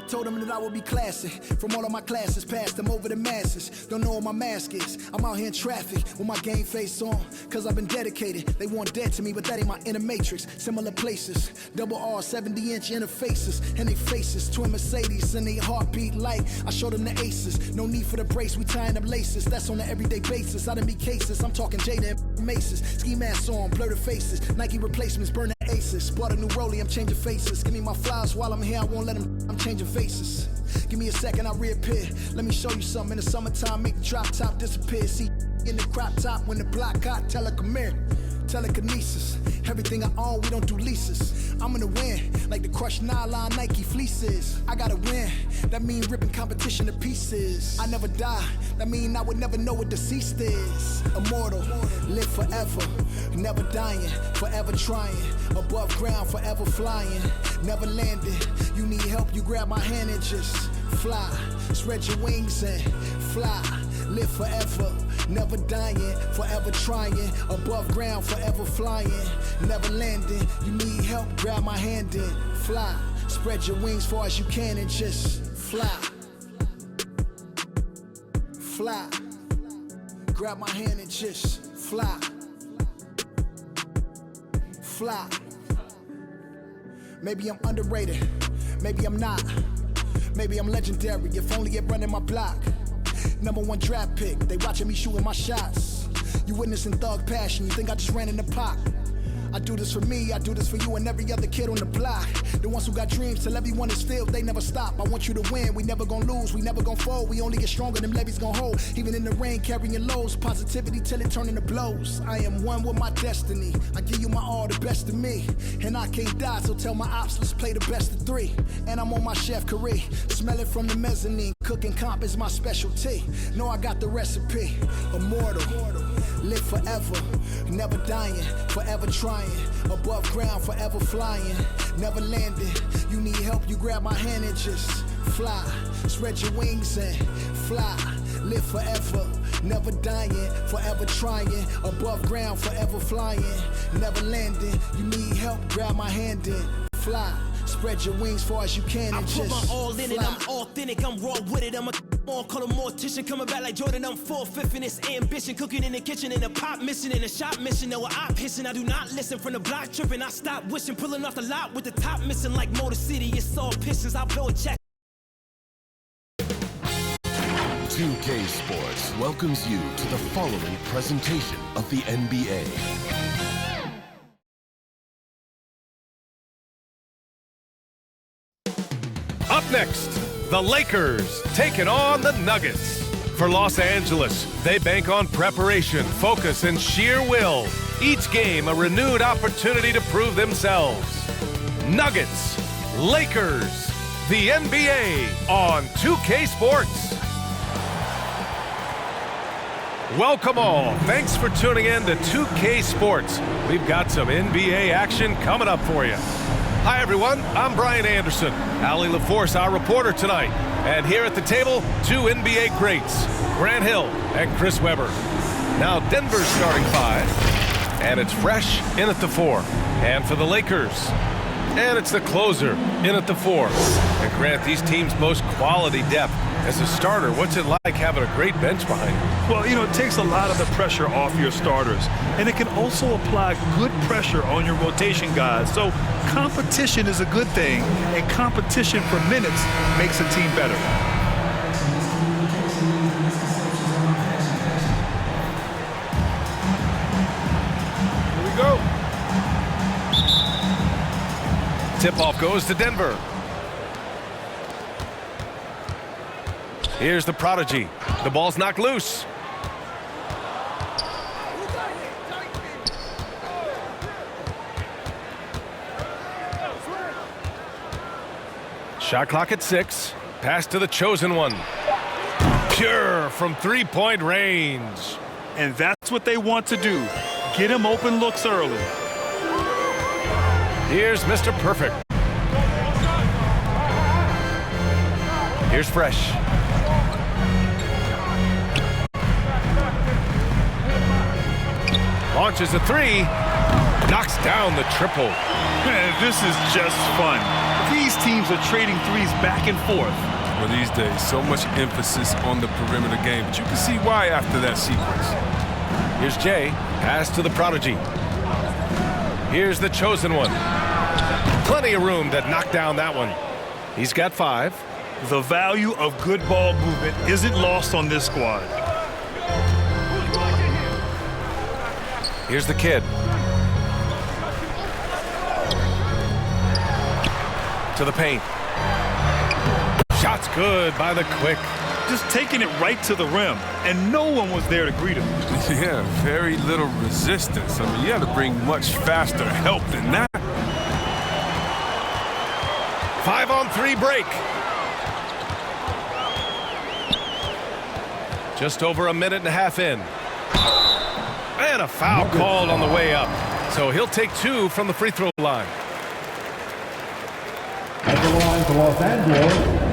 told them that I would be classic. From all of my classes, passed them over the masses. Don't know what my mask is. I'm out here in traffic with my game face on. Cause I've been dedicated. They want dead to me, but that ain't my inner matrix. Similar places. Double R, 70-inch interfaces. And they faces. Twin Mercedes and they heartbeat like I showed them the aces. No need for the brace, we tying up laces. That's on an everyday basis. I done be cases. I'm talking Jada and Maces. Ski masks on, blur the faces. Nike replacements, burn the aces. Bought a new rollie, I'm changing faces. Give me my flowers while I'm here, I won't let them. I'm changing faces. Give me a second, I'll reappear. Let me show you something. In the summertime, make the drop top disappear. See in the crop top when the block hot, tell her come here. Telekinesis, everything I own, we don't do leases. I'm gonna win, like the crushed nylon Nike fleeces. I gotta win, that mean ripping competition to pieces. I never die, that mean I would never know what deceased is. Immortal, live forever, never dying, forever trying. Above ground, forever flying, never landing. You need help, you grab my hand and just fly. Spread your wings and fly. Live forever, never dying, forever trying. Above ground, forever flying, never landing. You need help, grab my hand and fly. Spread your wings far as you can and just fly. Fly. Grab my hand and just fly. Fly. Maybe I'm underrated, maybe I'm not. Maybe I'm legendary, if only it running my block. #1 draft pick, they watching me shooting my shots. You witnessing thug passion, you think I just ran in the pot. I do this for me, I do this for you and every other kid on the block. The ones who got dreams till everyone is filled, they never stop. I want you to win, we never gonna lose, we never gonna fold. We only get stronger, them levees gonna hold. Even in the rain, carrying lows, positivity till it turn into blows. I am one with my destiny, I give you my all, the best of me. And I can't die, so tell my ops, let's play the best of 3. And I'm on my chef career, smell it from the mezzanine. Cooking comp is my specialty, know I got the recipe. Immortal, live forever, never dying, forever trying. Above ground, forever flying, never landing. You need help, you grab my hand and just fly. Spread your wings and fly. Live forever, never dying, forever trying. Above ground, forever flying, never landing. You need help, grab my hand and fly. Spread your wings far as you can and just I put my all in fly. it, I'm authentic, I'm raw with it. I'm a more call a mortician, coming back like Jordan, I'm 4/5 in this ambition. Cooking in the kitchen, in the pop mission, in the shop mission. No, I pissing, I do not listen. From the block tripping, I stop wishing. Pulling off the lot with the top missing like Motor City. It's all pistons, I blow a check. 2K Sports welcomes you to the following presentation of the NBA. Up next, the Lakers taking on the Nuggets. For Los Angeles, they bank on preparation, focus, and sheer will. Each game a renewed opportunity to prove themselves. Nuggets, Lakers, the NBA on 2K Sports. Welcome all. Thanks for tuning in to 2K Sports. We've got some NBA action coming up for you. Hi, everyone. I'm Brian Anderson. Allie LaForce, our reporter tonight. And here at the table, 2 NBA greats, Grant Hill and Chris Webber. Now, Denver's starting 5, and it's Fresh in at the 4. And for the Lakers, and it's the closer in at the 4. And Grant, these teams' most quality depth. As a starter, what's it like having a great bench behind you? Well, you know, it takes a lot of the pressure off your starters, and it can also apply good pressure on your rotation guys. So competition is a good thing, and competition for minutes makes a team better. Here we go. Tip-off goes to Denver. Here's the prodigy. The ball's knocked loose. Shot clock at 6. Pass to the chosen one. Pure from three-point range. And that's what they want to do. Get him open looks early. Here's Mr. Perfect. Here's Fresh. Launches a 3, knocks down the triple. Man, this is just fun. These teams are trading threes back and forth. Well, these days, so much emphasis on the perimeter game, but you can see why after that sequence. Here's Jay. Pass to the prodigy. Here's the chosen one. Plenty of room to knock down that one. He's got 5. The value of good ball movement isn't lost on this squad. Here's the kid. To the paint. Shot's good by the quick. Just taking it right to the rim, and no one was there to greet him. Yeah, very little resistance. I mean, you had to bring much faster help than that. 5-on-3 break. Just over a minute and a half in. And a foul called on the way up. So he'll take 2 from the free throw line. At the line for Los Angeles.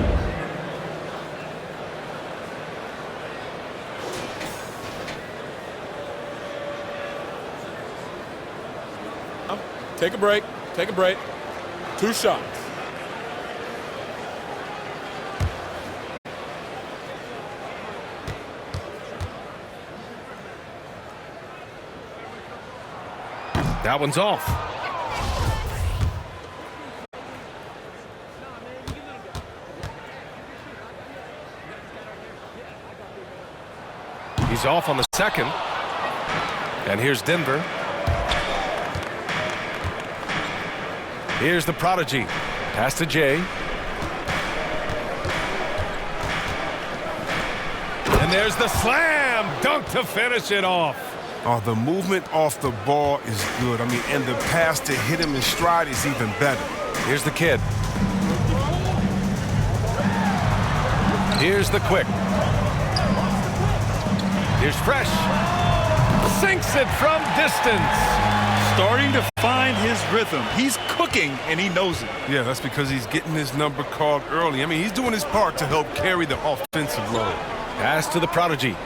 Take a break. Take a break. 2 shots. That one's off. He's off on the second. And here's Denver. Here's the prodigy. Pass to Jay. And there's the slam dunk to finish it off. Oh, the movement off the ball is good. I mean, and the pass to hit him in stride is even better. Here's the kid. Here's the quick. Here's Fresh. Sinks it from distance. Starting to find his rhythm. He's cooking, and he knows it. Yeah, that's because he's getting his number called early. I mean, he's doing his part to help carry the offensive load. Pass to the prodigy.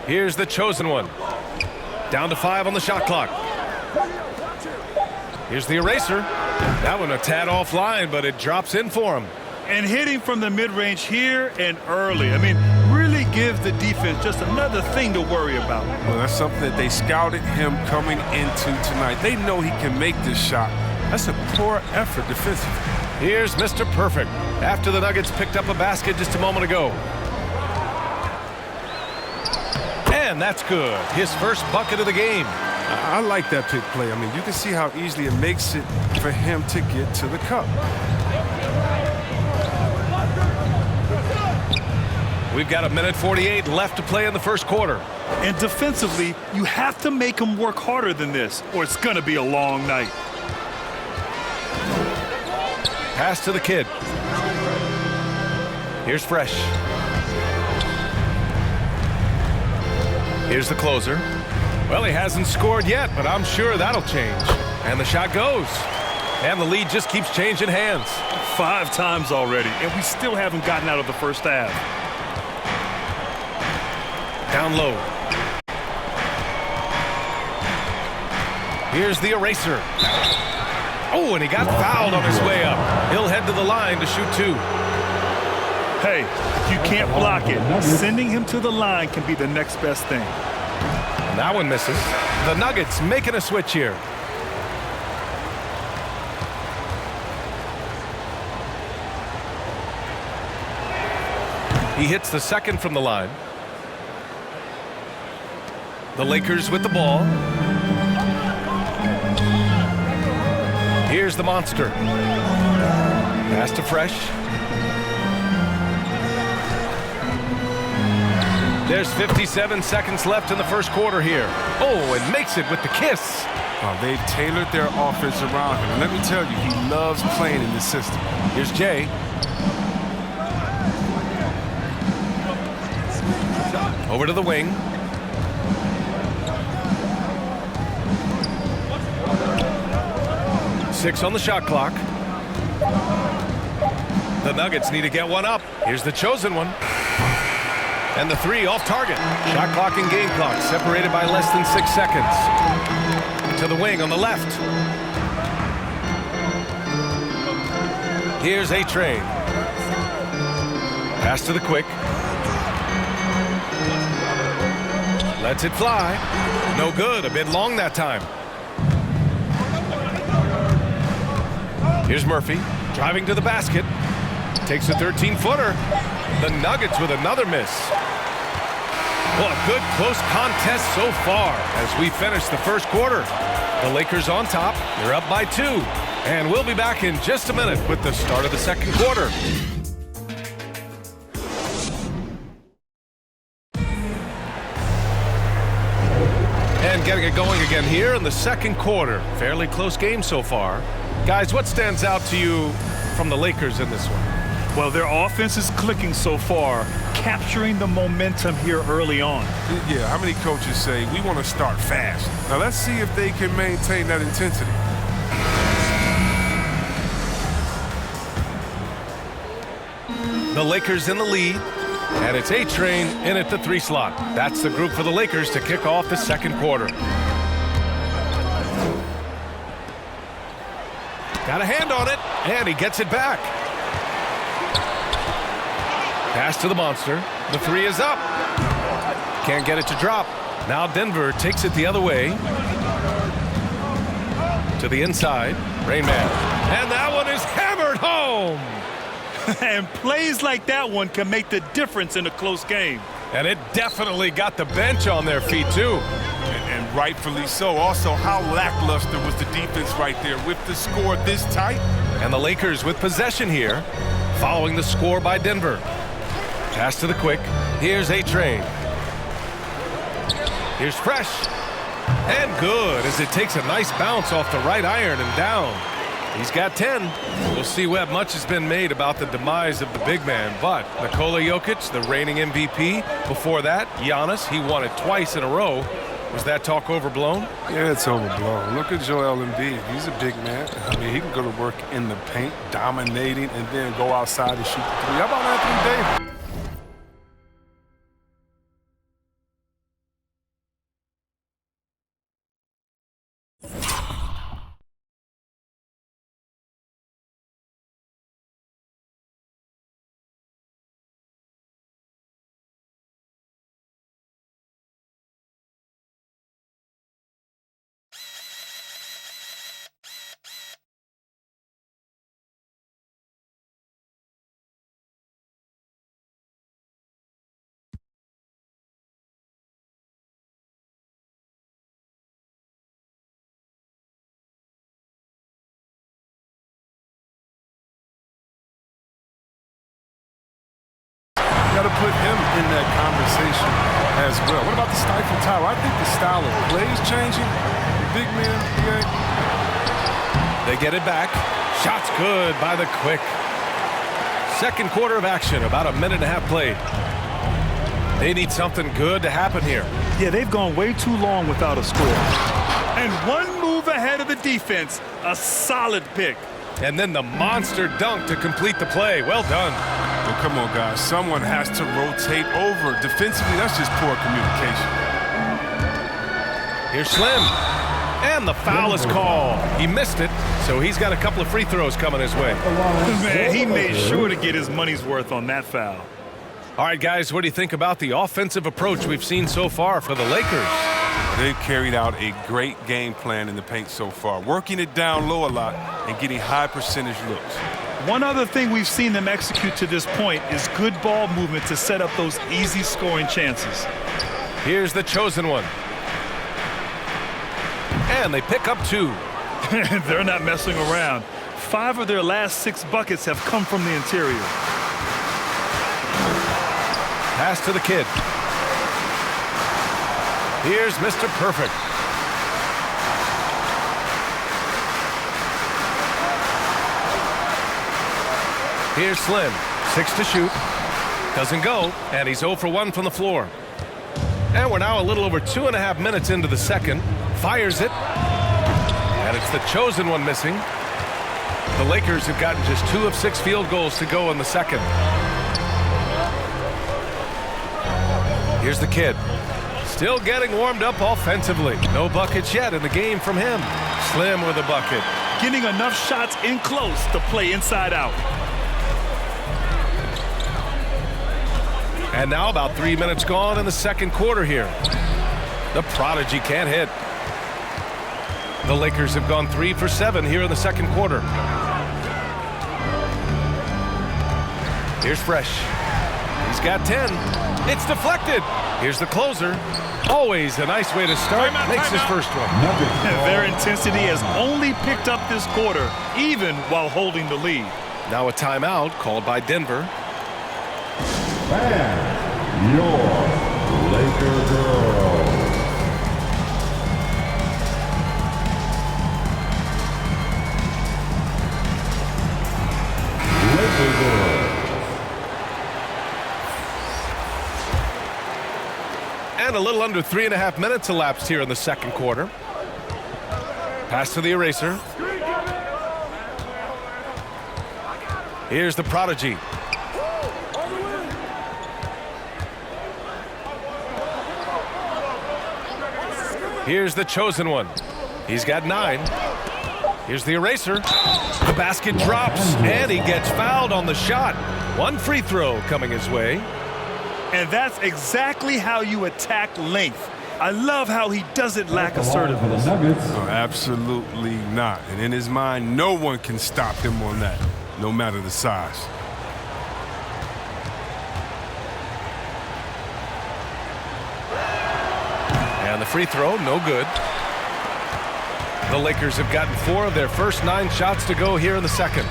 Here's the chosen one. Down to 5 on the shot clock. Here's the eraser. That one a tad offline, but it drops in for him. And hitting from the mid-range here and early. I mean, really give the defense just another thing to worry about. Well, that's something that they scouted him coming into tonight. They know he can make this shot. That's a poor effort defensively. Here's Mr. Perfect after the Nuggets picked up a basket just a moment ago. And that's good. His first bucket of the game. I like that pick play. I mean, you can see how easily it makes it for him to get to the cup. We've got 1:48 left to play in the first quarter. And defensively, you have to make him work harder than this, or it's going to be a long night. Pass to the kid. Here's Fresh. Here's the closer. Well, he hasn't scored yet, but I'm sure that'll change. And the shot goes. And the lead just keeps changing hands. 5 times already, and we still haven't gotten out of the first half. Down low. Here's the eraser. Oh, and he got fouled on his way up. He'll head to the line to shoot 2. Hey, if you can't block it, sending him to the line can be the next best thing. And that one misses. The Nuggets making a switch here. He hits the second from the line. The Lakers with the ball. Here's the monster. Pass to Fresh. There's 57 seconds left in the first quarter here. Oh, and makes it with the kiss. Oh, they've tailored their offense around him. And let me tell you, he loves playing in this system. Here's Jay. Over to the wing. Six on the shot clock. The Nuggets need to get one up. Here's the chosen one. And the three off target. Shot clock and game clock separated by less than 6 seconds. To the wing on the left. Here's A-Train. Pass to the quick. Lets it fly. No good. A bit long that time. Here's Murphy driving to the basket. Takes a 13-footer. The Nuggets with another miss. Well, a good close contest so far as we finish the first quarter. The Lakers on top. They're up by 2. And we'll be back in just a minute with the start of the second quarter. And getting it going again here in the second quarter. Fairly close game so far. Guys, what stands out to you from the Lakers in this one? Well, their offense is clicking so far, capturing the momentum here early on. Yeah, how many coaches say, we want to start fast? Now, let's see if they can maintain that intensity. The Lakers in the lead, and it's A-Train in at the 3 slot. That's the group for the Lakers to kick off the second quarter. Got a hand on it, and he gets it back. Pass to the monster. The 3 is up. Can't get it to drop. Now Denver takes it the other way. To the inside. Rain Man. And that one is hammered home. And plays like that one can make the difference in a close game. And it definitely got the bench on their feet, too. And rightfully so. Also, how lackluster was the defense right there with the score this tight? And the Lakers with possession here, following the score by Denver. Pass to the quick. Here's A-Train. Here's Fresh. And good as it takes a nice bounce off the right iron and down. He's got 10. We'll see what much has been made about the demise of the big man, but Nikola Jokic, the reigning MVP. Before that, Giannis, he won it twice in a row. Was that talk overblown? Yeah, it's overblown. Look at Joel Embiid. He's a big man. I mean, he can go to work in the paint, dominating, and then go outside and shoot the 3. How about Anthony Davis? Got to put him in that conversation as well. What about the stifle tower? I think the style of play is changing. Big man, yeah. They get it back. Shot's good by the quick. Second quarter of action, about a minute and a half played. They need something good to happen here. Yeah, they've gone way too long without a score. And one move ahead of the defense, a solid pick. And then the monster dunk to complete the play. Well done. Well, come on, guys. Someone has to rotate over. Defensively, that's just poor communication. Here's Slim. And the foul is called. He missed it, so he's got a couple of free throws coming his way. Man, he made sure to get his money's worth on that foul. All right, guys, what do you think about the offensive approach we've seen so far for the Lakers? They've carried out a great game plan in the paint so far, working it down low a lot and getting high percentage looks. One other thing we've seen them execute to this point is good ball movement to set up those easy scoring chances. Here's the chosen one. And they pick up 2. They're not messing around. 5 of their last 6 buckets have come from the interior. Pass to the kid. Here's Mr. Perfect. Here's Slim. 6 to shoot. Doesn't go, and he's 0 for 1 from the floor. And we're now a little over 2.5 minutes into the second. Fires it. And it's the chosen one missing. The Lakers have gotten just 2 of 6 field goals to go in the second. Here's the kid. Still getting warmed up offensively. No buckets yet in the game from him. Slim with a bucket. Getting enough shots in close to play inside out. And now about 3 minutes gone in the second quarter here. The prodigy can't hit. The Lakers have gone 3 for 7 here in the second quarter. Here's Fresh. He's got 10. It's deflected. Here's the closer. Always a nice way to start. Makes his first one. Their intensity has only picked up this quarter, even while holding the lead. Now a timeout called by Denver. And your Laker girl. Laker girl. And a little under 3.5 minutes elapsed here in the second quarter. Pass to the eraser. Here's the prodigy. Here's the chosen one. He's got 9. Here's the eraser. The basket drops, and he gets fouled on the shot. One free throw coming his way. And that's exactly how you attack length. I love how he doesn't lack assertiveness. Oh, absolutely not. And in his mind, no one can stop him on that, no matter the size. And the free throw, no good. The Lakers have gotten 4 of their first 9 shots to go here in the second.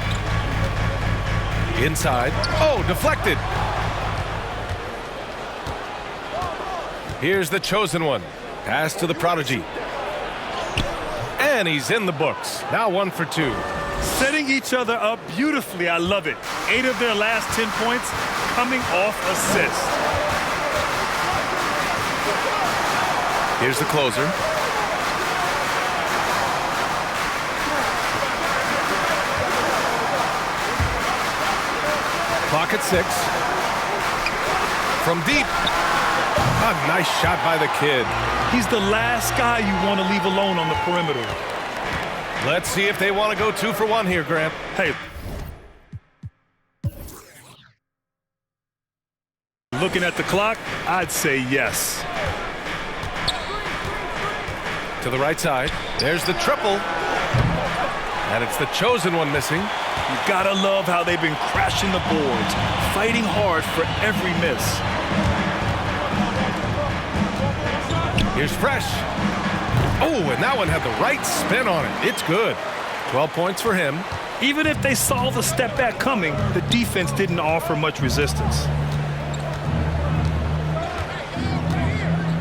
Inside. Oh, deflected. Here's the chosen one. Pass to the prodigy. And he's in the books. Now 1 for 2. Setting each other up beautifully. I love it. 8 of their last 10 points coming off assists. Here's the closer. Clock at 6. From deep. A nice shot by the kid. He's the last guy you want to leave alone on the perimeter. Let's see if they want to go 2 for 1 here, Grant. Hey. Looking at the clock, I'd say yes. To the right side. There's the triple. And it's the chosen one missing. You gotta love how they've been crashing the boards, fighting hard for every miss. Here's Fresh. Oh, and that one had the right spin on it. It's good. 12 points for him. Even if they saw the step back coming, the defense didn't offer much resistance.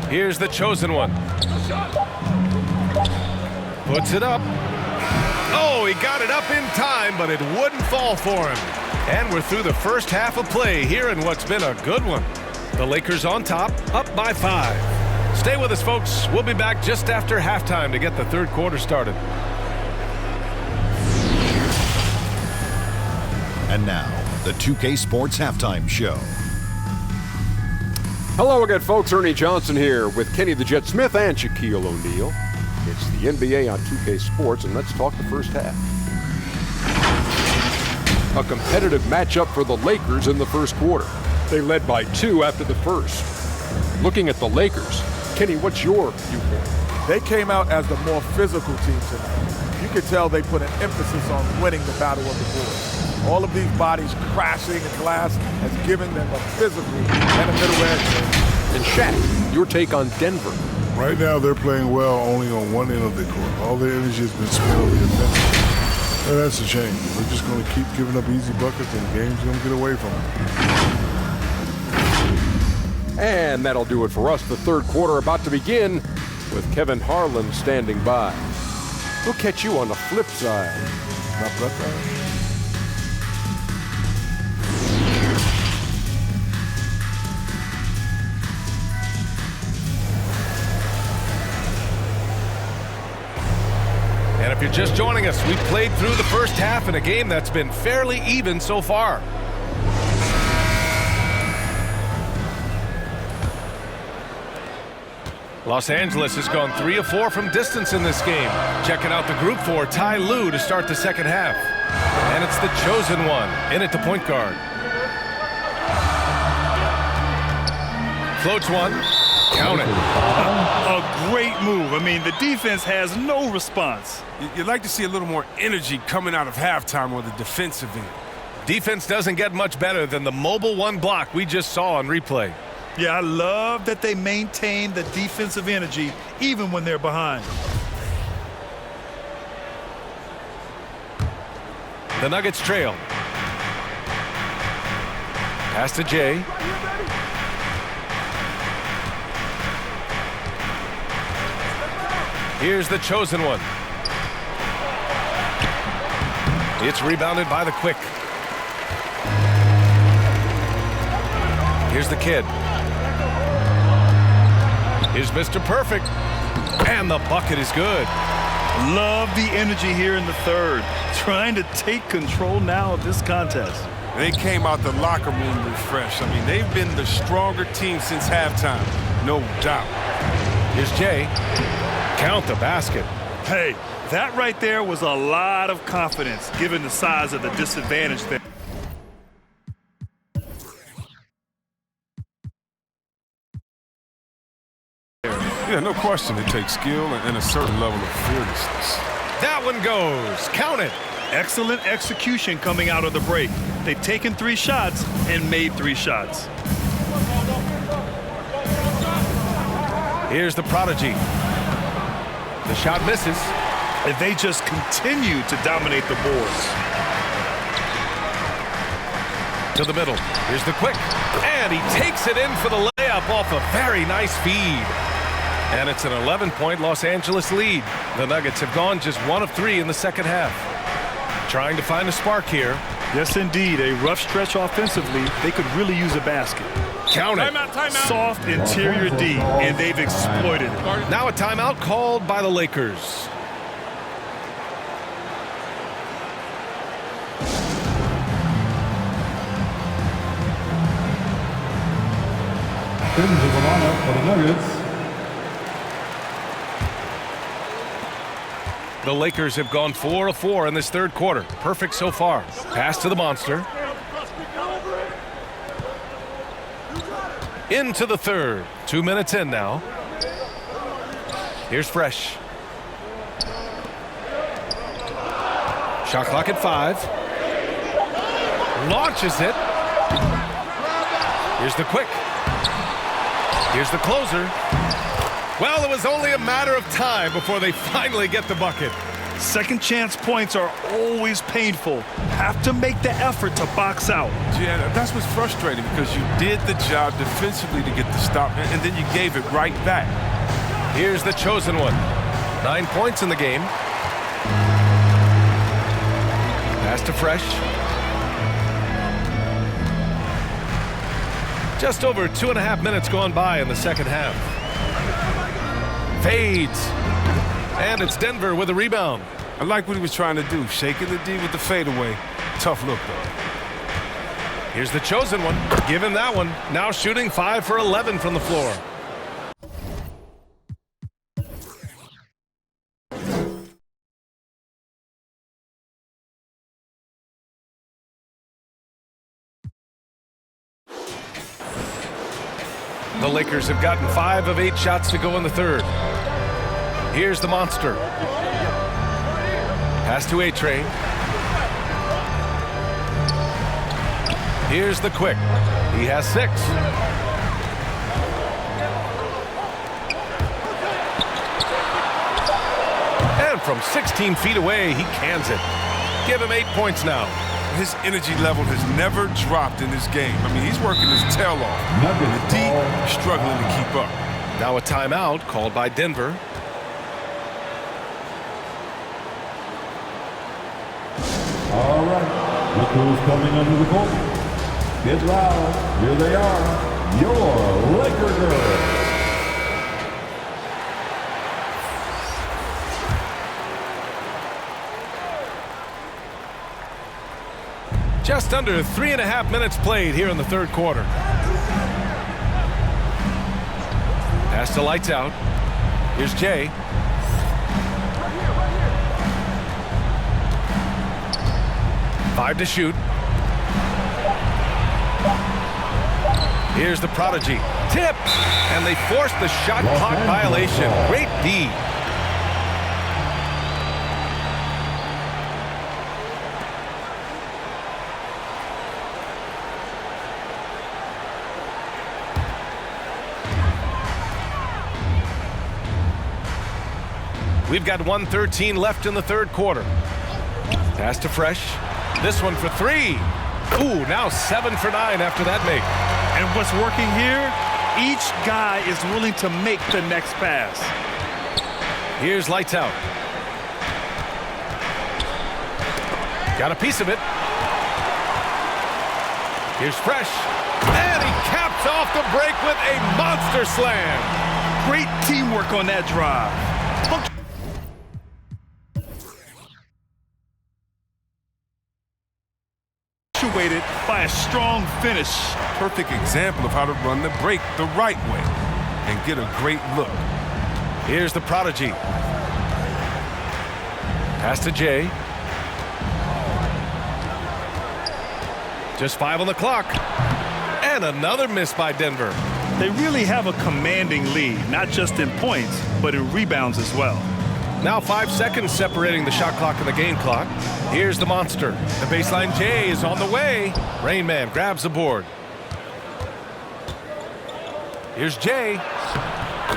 Here's the chosen one. Puts it up. Oh, he got it up in time, but it wouldn't fall for him. And we're through the first half of play here in what's been a good one. The Lakers on top, up by 5. Stay with us, folks. We'll be back just after halftime to get the third quarter started. And now, the 2K Sports Halftime Show. Hello again, folks. Ernie Johnson here with Kenny the Jet Smith and Shaquille O'Neal. It's the NBA on 2K Sports, and let's talk the first half. A competitive matchup for the Lakers in the first quarter. They led by 2 after the first. Looking at the Lakers, Kenny, what's your viewpoint? They came out as the more physical team tonight. You could tell they put an emphasis on winning the battle of the boards. All of these bodies crashing in glass has given them a physical and a middle edge. And Shaq, your take on Denver. Right now, they're playing well only on one end of the court. All their energy has been spent on the offense. And that's a change. We're just going to keep giving up easy buckets, and the game's going to get away from them. And that'll do it for us. The third quarter about to begin with Kevin Harlan standing by. We'll catch you on the flip side. And if you're just joining us, we've played through the first half in a game that's been fairly even so far. Los Angeles has gone 3 of 4 from distance in this game. Checking out the group for Ty Lue to start the second half. And it's the chosen one in at the point guard. Floats one. Count it. A great move. I mean, the defense has no response. You'd like to see a little more energy coming out of halftime on the defensive end. Defense doesn't get much better than the mobile one block we just saw on replay. Yeah, I love that they maintain the defensive energy even when they're behind. The Nuggets trail. Pass to Jay. Here's the chosen one. It's rebounded by the Quick. Here's the Kid. Here's Mr. Perfect. And the bucket is good. Love the energy here in the third. Trying to take control now of this contest. They came out the locker room refreshed. I mean, they've been the stronger team since halftime, no doubt. Here's Jay. Count the basket. Hey, that right there was a lot of confidence given the size of the disadvantage there. Yeah, no question. It takes skill and a certain level of fearlessness. That one goes. Count it. Excellent execution coming out of the break. They've taken 3 shots and made 3 shots. Here's the prodigy. The shot misses. And they just continue to dominate the boards. To the middle. Here's the Quick. And he takes it in for the layup off a very nice feed. And it's an 11-point Los Angeles lead. The Nuggets have gone just 1 of 3 in the second half. Trying to find a spark here. Yes, indeed. A rough stretch offensively. They could really use a basket. Count it. Timeout. Soft interior D, and they've exploited it. Now a timeout called by the Lakers. Into the lineup for the Nuggets. The Lakers have gone 4 of 4 in this third quarter. Perfect so far. Pass to the monster. Into the third. 2 minutes in now. Here's Fresh. Shot clock at 5. Launches it. Here's the Quick. Here's the closer. Well, it was only a matter of time before they finally get the bucket. Second chance points are always painful. Have to make the effort to box out. Yeah, that's what's frustrating because you did the job defensively to get the stop, and then you gave it right back. Here's the chosen one. 9 points in the game. Pass to Fresh. Just over 2.5 minutes gone by in the second half. Fades. And it's Denver with a rebound. I like what he was trying to do, shaking the D with the fadeaway. Tough look, though. Here's the chosen one. Give him that one. Now shooting 5 for 11 from the floor. The Lakers have gotten 5 of 8 shots to go in the third. Here's the monster. Pass to A-Train. Here's the Quick. He has 6. And from 16 feet away, he cans it. Give him 8 points now. His energy level has never dropped in this game. I mean, he's working his tail off. The D struggling to keep up. Now a timeout called by Denver. All right, look who's coming under the court. Get loud. Here they are, your Laker girls. Just under 3.5 minutes played here in the third quarter. Pass to Lights Out. Here's Jay. Five to shoot. Here's the prodigy. Tip! And they force the shot clock violation. Great D. We've got 1:13 left in the third quarter. Pass to Fresh. This one for three. Ooh, now 7 for 9 after that make. And what's working here? Each guy is willing to make the next pass. Here's lights out. Got a piece of it. Here's Fresh. And he caps off the break with a monster slam. Great teamwork on that drive. Punctuated by a strong finish. Perfect example of how to run the break the right way and get a great look. Here's the prodigy. Pass to Jay. Just 5 on the clock. And another miss by Denver. They really have a commanding lead, not just in points, but in rebounds as well. Now 5 seconds separating the shot clock and the game clock. Here's the monster. The baseline Jay is on the way. Rain Man grabs the board. Here's Jay.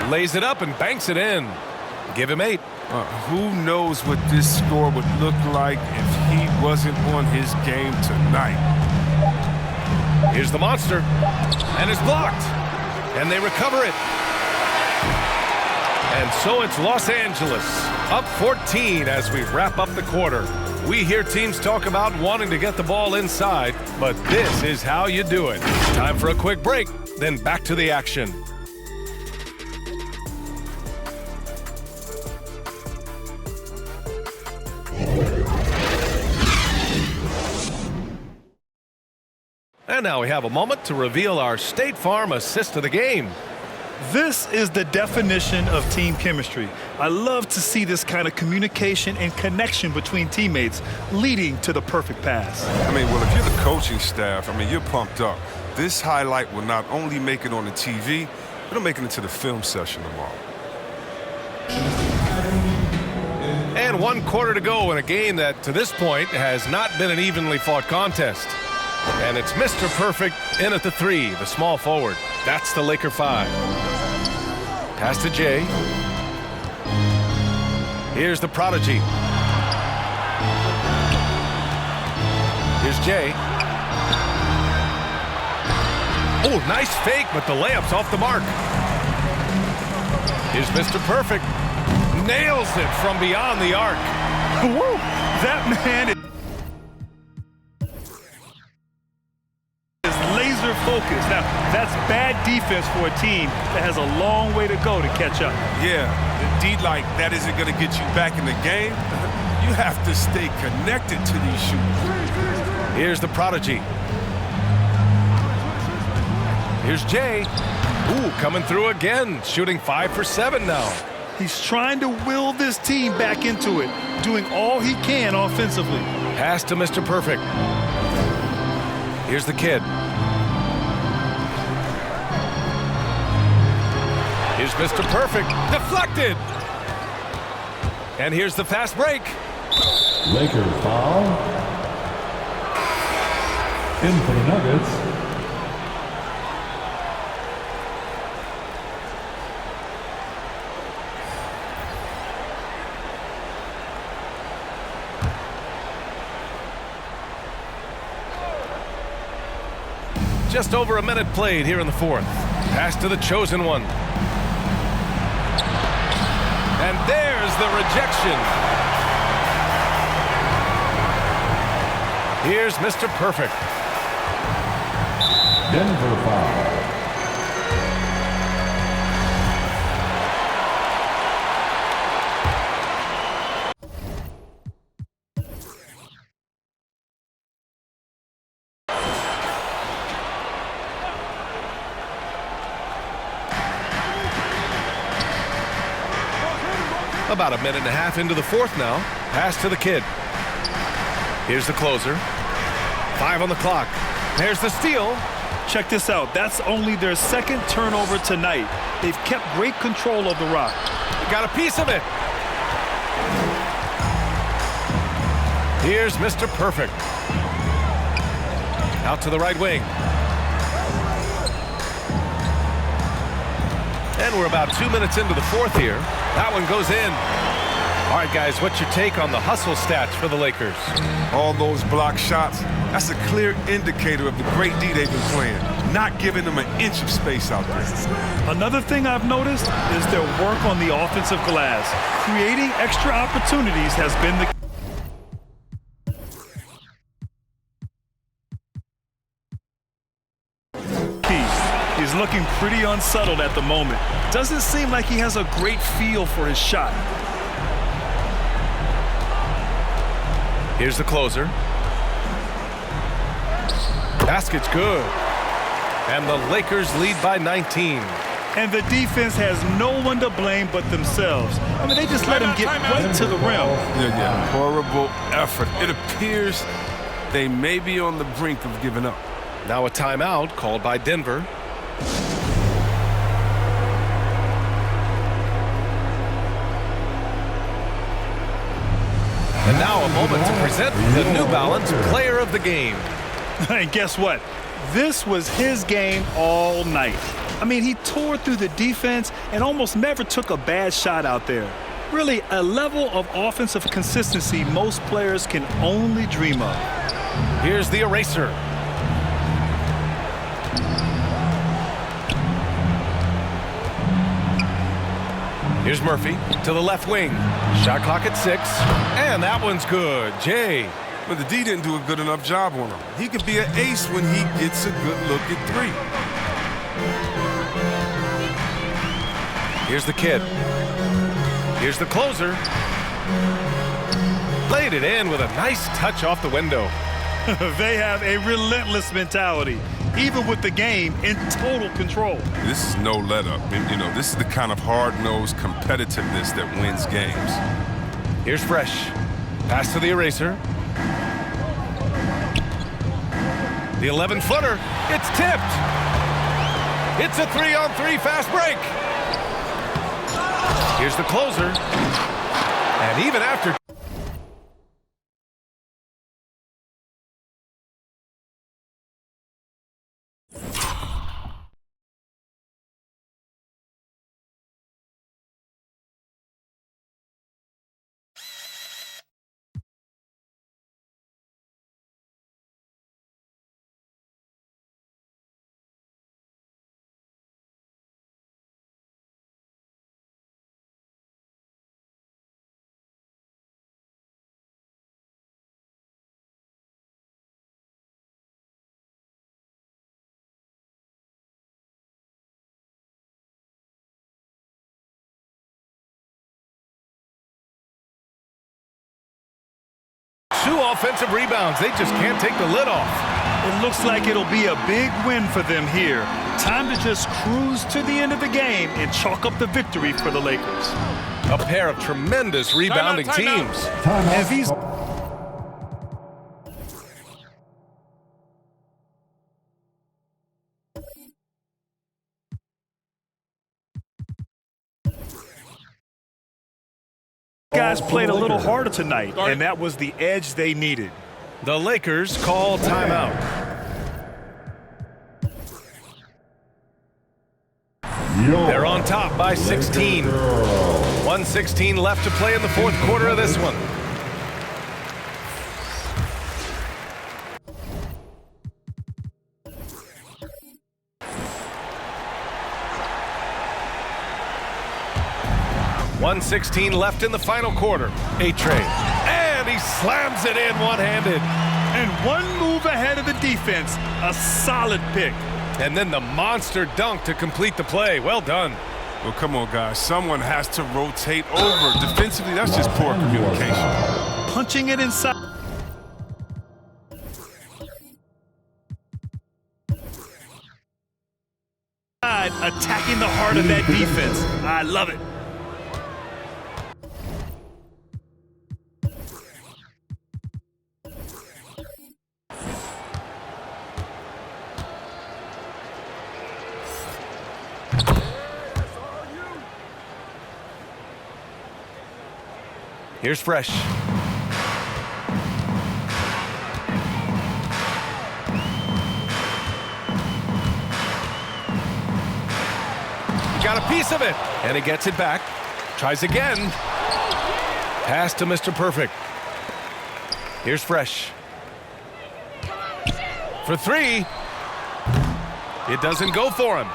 Lays it up and banks it in. Give him 8. Who knows what this score would look like if he wasn't on his game tonight. Here's the monster. And it's blocked. And they recover it. And so it's Los Angeles, up 14 as we wrap up the quarter. We hear teams talk about wanting to get the ball inside, but this is how you do it. Time for a quick break, then back to the action. And now we have a moment to reveal our State Farm assist of the game. This is the definition of team chemistry. I love to see this kind of communication and connection between teammates leading to the perfect pass. I mean, well, if you're the coaching staff, I mean, you're pumped up. This highlight will not only make it on the TV, it'll make it into the film session tomorrow. And 1 quarter to go in a game that, to this point, has not been an evenly fought contest. And it's Mr. Perfect in at the 3, the small forward. That's the Laker 5. Pass to Jay. Here's the prodigy. Here's Jay. Oh, nice fake, but the layup's off the mark. Here's Mr. Perfect. Nails it from beyond the arc. Woo! That man is laser focused. Now, that's bad defense for a team that has a long way to go to catch up. Yeah, indeed, like that isn't going to get you back in the game. You have to stay connected to these shooters. Here's the prodigy. Here's Jay. Ooh, coming through again, shooting 5 for 7 now. He's trying to will this team back into it, doing all he can offensively. Pass to Mr. Perfect. Here's the kid. Here's Mr. Perfect. Deflected. And here's the fast break. Lakers foul. In for the Nuggets. Just over a minute played here in the 4th. Pass to the chosen one. And there's the rejection. Here's Mr. Perfect. Denver foul. About a minute and a half into the fourth now. Pass to the kid. Here's the closer. 5 on the clock. There's the steal. Check this out. That's only their second turnover tonight. They've kept great control of the rock. Got a piece of it. Here's Mr. Perfect. Out to the right wing. And we're about 2 minutes into the fourth here. That one goes in. All right, guys, what's your take on the hustle stats for the Lakers? All those block shots, that's a clear indicator of the great D they've been playing, not giving them an inch of space out there. Another thing I've noticed is their work on the offensive glass. Creating extra opportunities has been the key. He's looking pretty unsettled at the moment. Doesn't seem like he has a great feel for his shot. Here's the closer. Basket's good. And the Lakers lead by 19. And the defense has no one to blame but themselves. I mean, they just let him get right to the rim. Yeah, horrible effort. It appears they may be on the brink of giving up. Now a timeout called by Denver. And now a moment to present the New Balance Player of the Game. And guess what? This was his game all night. I mean, he tore through the defense and almost never took a bad shot out there. Really, a level of offensive consistency most players can only dream of. Here's the eraser. Here's Murphy to the left wing. Shot clock at 6. And that one's good. Jay. But the D didn't do a good enough job on him. He could be an ace when he gets a good look at 3. Here's the kid. Here's the closer. Laid it in with a nice touch off the window. They have a relentless mentality, even with the game in total control. This is no let-up. You know, this is the kind of hard-nosed competitiveness that wins games. Here's Fresh. Pass to the eraser. The 11-footer. It's tipped. It's a 3-on-3 fast break. Here's the closer. And even after... Two offensive rebounds. They just can't take the lid off. It looks like it'll be a big win for them here. Time to just cruise to the end of the game and chalk up the victory for the Lakers. A pair of tremendous rebounding teams. And these... guys played a little harder tonight, and that was the edge they needed. The Lakers call timeout. They're on top by 16. 1:16 left to play in the fourth quarter of this one. .116 left in the final quarter. A-Train. And he slams it in one-handed. And one move ahead of the defense. A solid pick. And then the monster dunk to complete the play. Well done. Well, come on, guys. Someone has to rotate over. Defensively, that's just poor communication. Punching it inside. Attacking the heart of that defense. I love it. Here's Fresh. Got a piece of it, and he gets it back. Tries again. Pass to Mr. Perfect. Here's Fresh. For three. It doesn't go for him.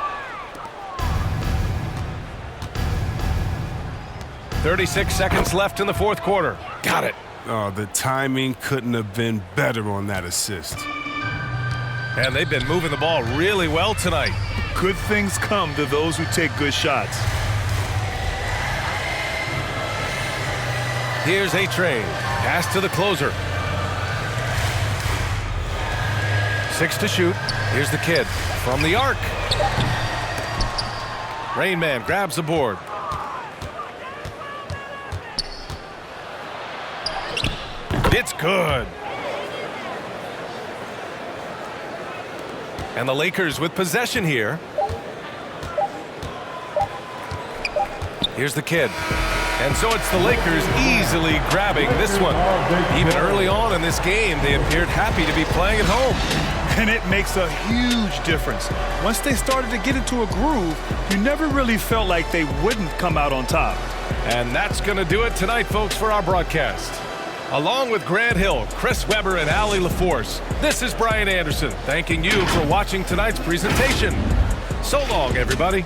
36 seconds left in the fourth quarter. Got it. Oh, the timing couldn't have been better on that assist. And they've been moving the ball really well tonight. Good things come to those who take good shots. Here's A-Train. Pass to the closer. 6 to shoot. Here's the kid from the arc. Rain Man grabs the board. It's good. And the Lakers with possession here. Here's the kid. And so it's the Lakers easily grabbing this one. Even early on in this game, they appeared happy to be playing at home. And it makes a huge difference. Once they started to get into a groove, you never really felt like they wouldn't come out on top. And that's going to do it tonight, folks, for our broadcast. Along with Grant Hill, Chris Webber, and Allie LaForce, this is Brian Anderson, thanking you for watching tonight's presentation. So long, everybody.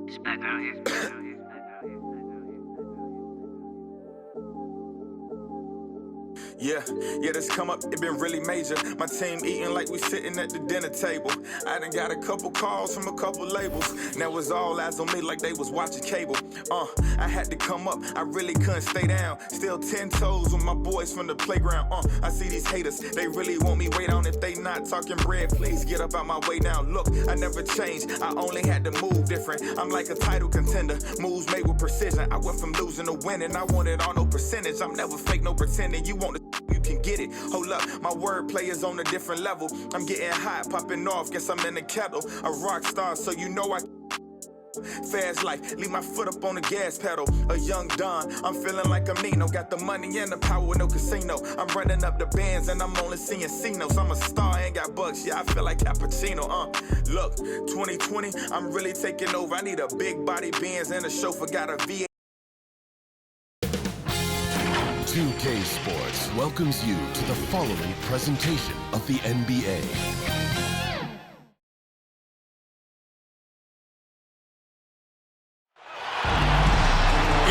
It's back out here. Yeah, this come up, it been really major. My team eating like we sitting at the dinner table. I done got a couple calls from a couple labels. Now it's all eyes on me like they was watching cable. I had to come up, I really couldn't stay down. Still 10 toes with my boys from the playground. I see these haters, they really want me way down. If they not talking bread, please get up out my way now. Look, I never changed, I only had to move different. I'm like a title contender, moves made with precision. I went from losing to winning, I wanted all no percentage. I'm never fake, no pretending. You want to you can get it. Hold up, my wordplay is on a different level. I'm getting hot, popping off, guess I'm in the kettle. A rock star, so you know I fast life, leave my foot up on the gas pedal. A young Don, I'm feeling like I'm Nino. Got the money and the power, no casino. I'm running up the bands and I'm only seeing C-notes. I'm a star, ain't got bucks, yeah, I feel like Cappuccino. Look, 2020, I'm really taking over. I need a big body Benz and a chauffeur, got a V8. 2K Sports welcomes you to the following presentation of the NBA.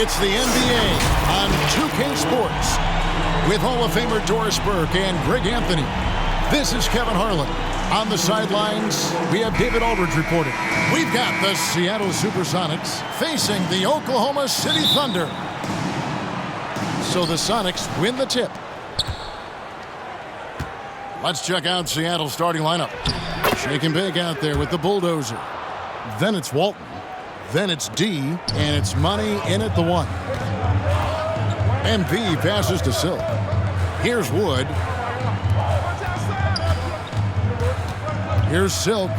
It's the NBA on 2K Sports with Hall of Famer Doris Burke and Greg Anthony. This is Kevin Harlan. On the sidelines, we have David Aldridge reporting. We've got the Seattle Supersonics facing the Oklahoma City Thunder. So the Sonics win the tip. Let's check out Seattle's starting lineup. Shake and bake out there with the bulldozer. Then it's Walton. Then it's D, and it's Money in at the 1. MP passes to Silk. Here's Wood. Here's Silk.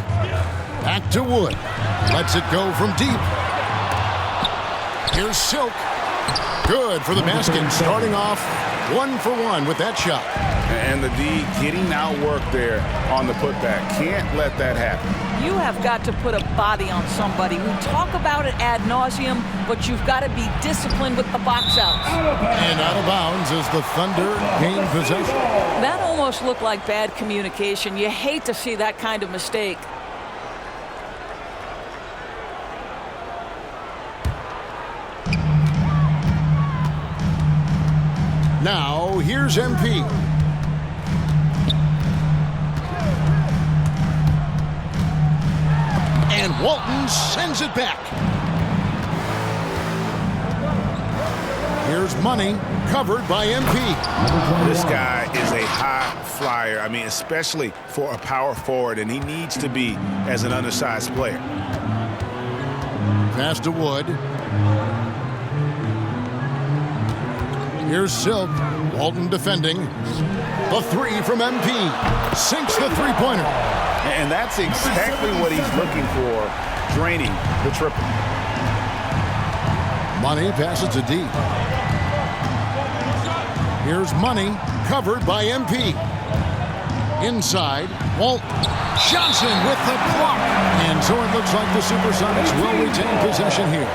Back to Wood. Lets it go from deep. Here's Silk. Good for the basket. Starting off 1 for 1 with that shot. And the D getting outworked there on the putback. Can't let that happen. You have got to put a body on somebody. We talk about it ad nauseum, but you've got to be disciplined with the box outs. And out of bounds as the Thunder gain possession. That almost looked like bad communication. You hate to see that kind of mistake. Now, here's MP. And Walton sends it back. Here's Money, covered by MP. This guy is a high flyer. I mean, especially for a power forward, and he needs to be as an undersized player. Pass to Wood. Here's Silk. Walton defending. The 3 from MP. Sinks the three-pointer. And that's exactly what he's looking for, draining the triple. Money passes to D. Here's Money, covered by MP. Inside, Walt Johnson with the block. And so it looks like the Supersonics will retain possession here.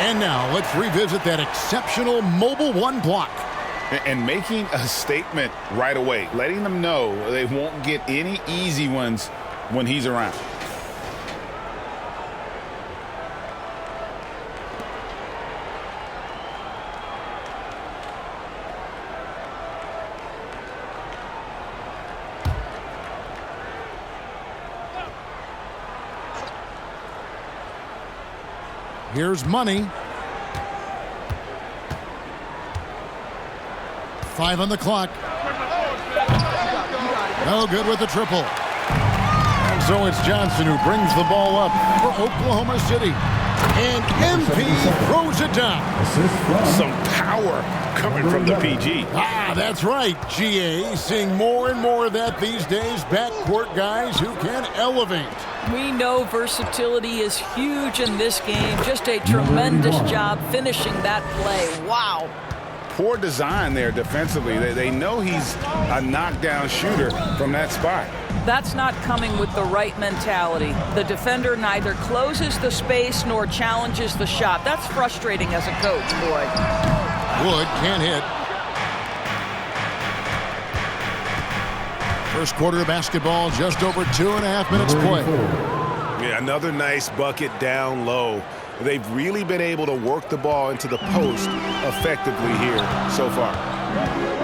And now let's revisit that exceptional Mobile 1 block. And making a statement right away, letting them know they won't get any easy ones when he's around. Here's Money. 5 on the clock. No good with the triple. And so it's Johnson who brings the ball up for Oklahoma City. And MP throws it down. Some power coming from the PG. Ah, that's right, GA. Seeing more and more of that these days. Backcourt guys who can elevate. We know versatility is huge in this game. Just a tremendous job finishing that play. Wow. Poor design there defensively. They know he's a knockdown shooter from that spot. That's not coming with the right mentality. The defender neither closes the space nor challenges the shot. That's frustrating as a coach, boy. Wood can't hit. First quarter of basketball, just over 2.5 minutes play. Yeah, another nice bucket down low. They've really been able to work the ball into the post effectively here so far.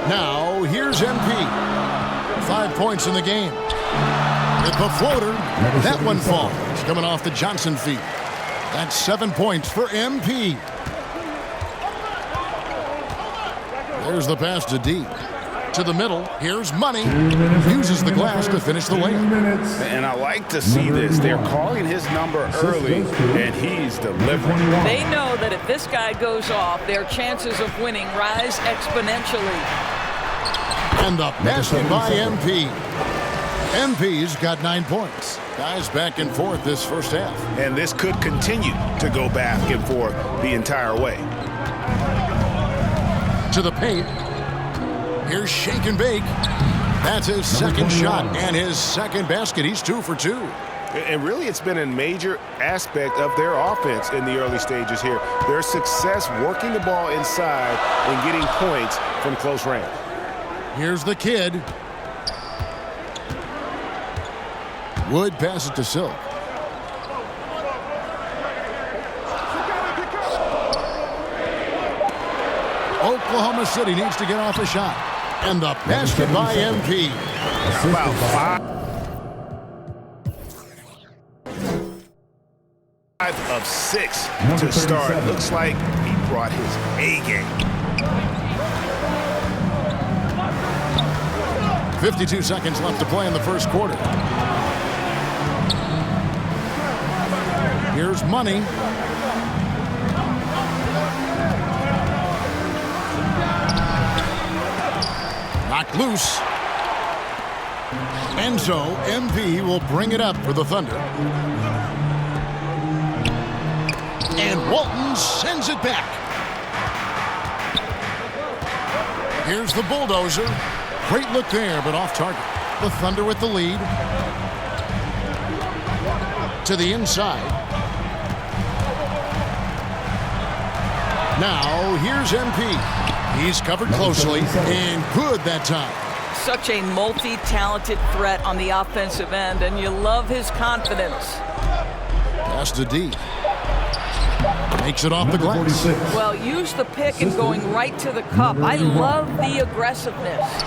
Now, here's MP. 5 points in the game. With the floater, that one falls. Coming off the Johnson feet. That's 7 points for MP. There's the pass to D. To the middle, here's Money. Uses the glass to finish the layup. And I like to see this. They're calling his number early, and he's delivering. They know that if this guy goes off, their chances of winning rise exponentially. And the basket by MP. MP's got 9 points. Guys back and forth this first half. And this could continue to go back and forth the entire way. To the paint. Here's Shake and Bake. That's his second shot and his second basket. He's 2 for 2. And really, it's been a major aspect of their offense in the early stages here. Their success working the ball inside and getting points from close range. Here's the kid. Wood passes to Silk. Oklahoma City needs to get off a shot. And the basket by MP. About 5 of 6 to start. Looks like he brought his A game. 52 seconds left to play in the first quarter. Here's Money. Knocked loose. And so MP will bring it up for the Thunder. And Walton sends it back. Here's the bulldozer. Great look there, but off target. The Thunder with the lead. To the inside. Now, here's MP. He's covered closely, and good that time. Such a multi-talented threat on the offensive end, and you love his confidence. Pass to D. Makes it off the glass. Well, use the pick and going right to the cup. I love the aggressiveness.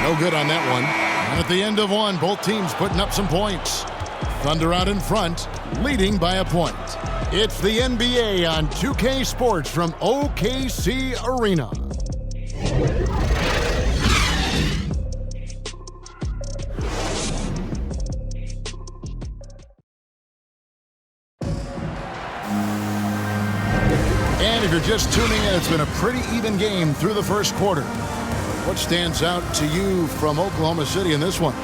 No good on that one. And at the end of one, both teams putting up some points. Thunder out in front, leading by a point. It's the NBA on 2K Sports from OKC Arena. And if you're just tuning in, it's been a pretty even game through the first quarter. What stands out to you from Oklahoma City in this one?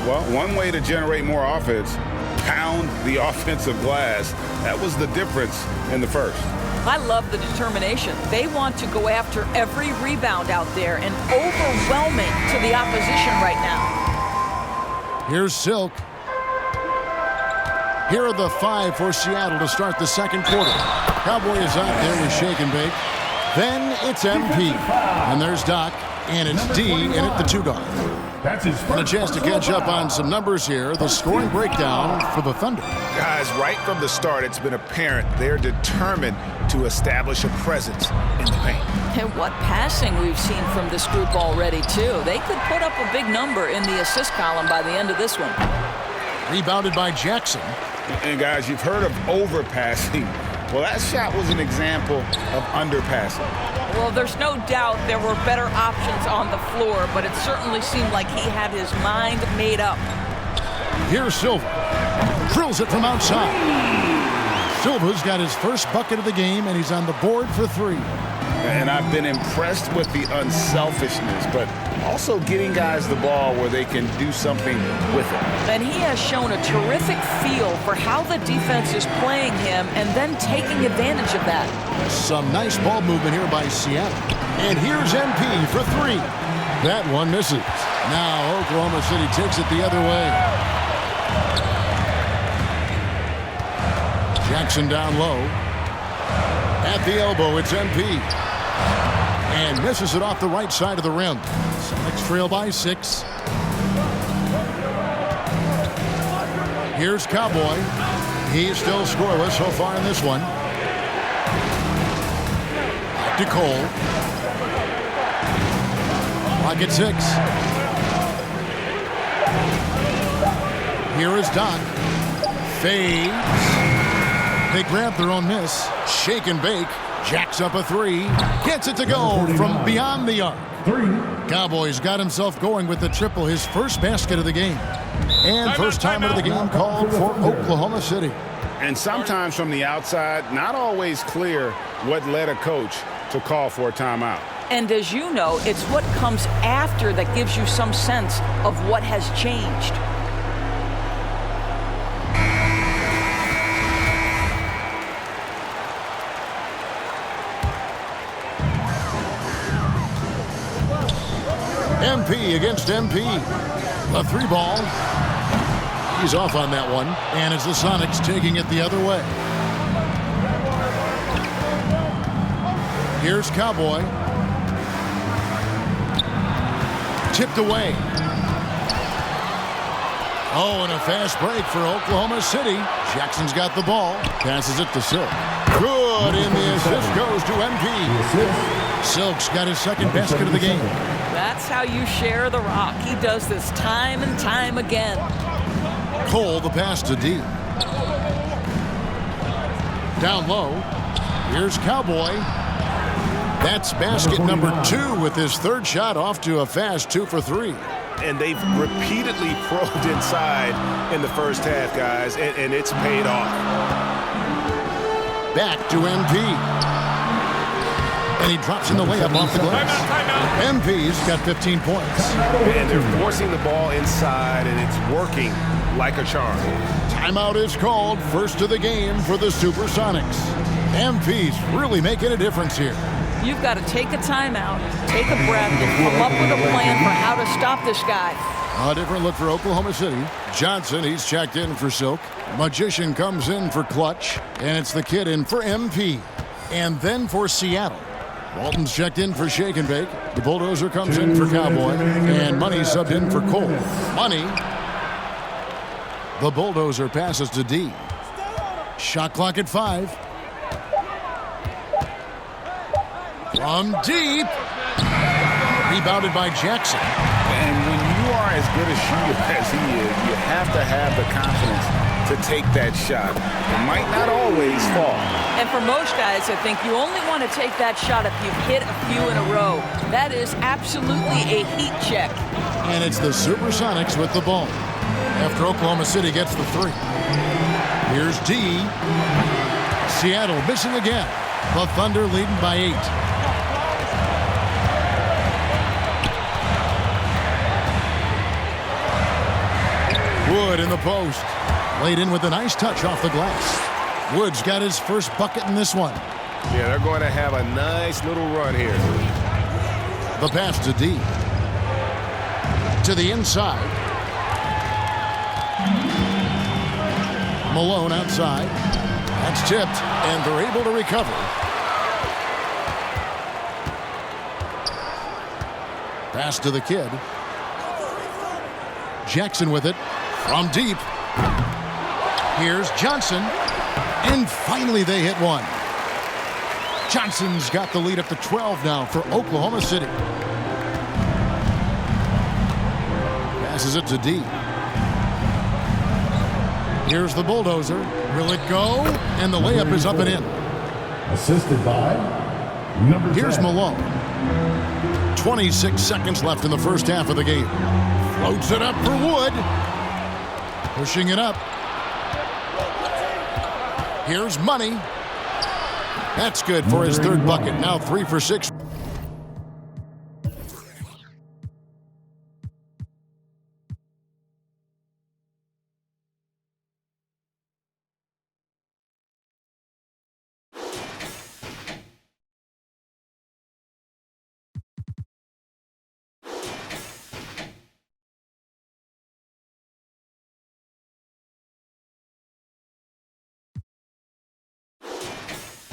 Well, one way to generate more offense, pound the offensive glass. That was the difference in the first. I love the determination. They want to go after every rebound out there and overwhelming to the opposition right now. Here's Silk. Here are the 5 for Seattle to start the second quarter. Cowboy is out there with Shake and Bake. Then it's MP. And there's Doc. And it's D in at the 2 guard. And a chance to catch up on some numbers here. The scoring breakdown for the Thunder. Guys, right from the start, it's been apparent they're determined to establish a presence in the paint. And what passing we've seen from this group already, too. They could put up a big number in the assist column by the end of this one. Rebounded by Jackson. And guys, you've heard of overpassing. Well, that shot was an example of underpassing. Well, there's no doubt there were better options on the floor, but it certainly seemed like he had his mind made up. Here's Silva. Drills it from outside. Silva's got his first bucket of the game, and he's on the board for 3. And I've been impressed with the unselfishness, but also getting guys the ball where they can do something with it. And he has shown a terrific feel for how the defense is playing him and then taking advantage of that. Some nice ball movement here by Seattle. And here's MP for 3. That one misses. Now Oklahoma City takes it the other way. Jackson down low. At the elbow, it's MP. And misses it off the right side of the rim. Sonics trail by 6. Here's Cowboy. He's still scoreless so far in this one. Back to Cole. Clock at 6. Here is Doc. Fades. They grab their own miss. Shake and Bake. Jacks up a 3. Gets it to go from beyond the arc. 3. Cowboys got himself going with the triple, his first basket of the game. And first time of the game called for Oklahoma City. And sometimes from the outside, not always clear what led a coach to call for a timeout. And as you know, it's what comes after that gives you some sense of what has changed. MP against MP. A 3 ball. He's off on that one. And it's the Sonics taking it the other way. Here's Cowboy. Tipped away. Oh, and a fast break for Oklahoma City. Jackson's got the ball. Passes it to Silk. Good, and the assist goes to MP. Silk's got his second basket of the game. That's how you share the rock. He does this time and time again. Cole, the pass to D. Down low. Here's Cowboy. That's basket number 2 with his third shot off to a fast 2 for 3. And they've repeatedly probed inside in the first half, guys, and it's paid off. Back to MP. And he drops in the layup off the glass. MP's got 15 points. And they're forcing the ball inside, and it's working like a charm. Timeout is called. First of the game for the Supersonics. MP's really making a difference here. You've got to take a timeout, take a breath, and come up with a plan for how to stop this guy. A different look for Oklahoma City. Johnson, he's checked in for Silk. Magician comes in for Clutch. And it's the kid in for MP. And then for Seattle. Walton's checked in for Shake and Bake. The Bulldozer comes in for Cowboy. And Money subbed in for Cole. Money. The Bulldozer passes to D. Shot clock at 5. From deep. Rebounded by Jackson. And when you are as good a shooter as he is, you have to have the confidence to take that shot. It might not always fall. And for most guys, I think you only want to take that shot if you've hit a few in a row. That is absolutely a heat check. And it's the Supersonics with the ball. After Oklahoma City gets the 3. Here's D. Seattle missing again. The Thunder leading by 8. Wood in the post. Laid in with a nice touch off the glass. Wood's got his first bucket in this one. Yeah, they're going to have a nice little run here. The pass to D. To the inside. Malone outside. That's tipped, and they're able to recover. Pass to the kid. Jackson with it. From deep. Here's Johnson. And finally they hit one. Johnson's got the lead up to 12 now for Oklahoma City. Passes it to D. Here's the Bulldozer. Will it go? And the layup is up and in. Assisted by number 10. Here's Malone. 26 seconds left in the first half of the game. Floats it up for Wood. Pushing it up. Here's Money. That's good for his third bucket. Now 3 for 6.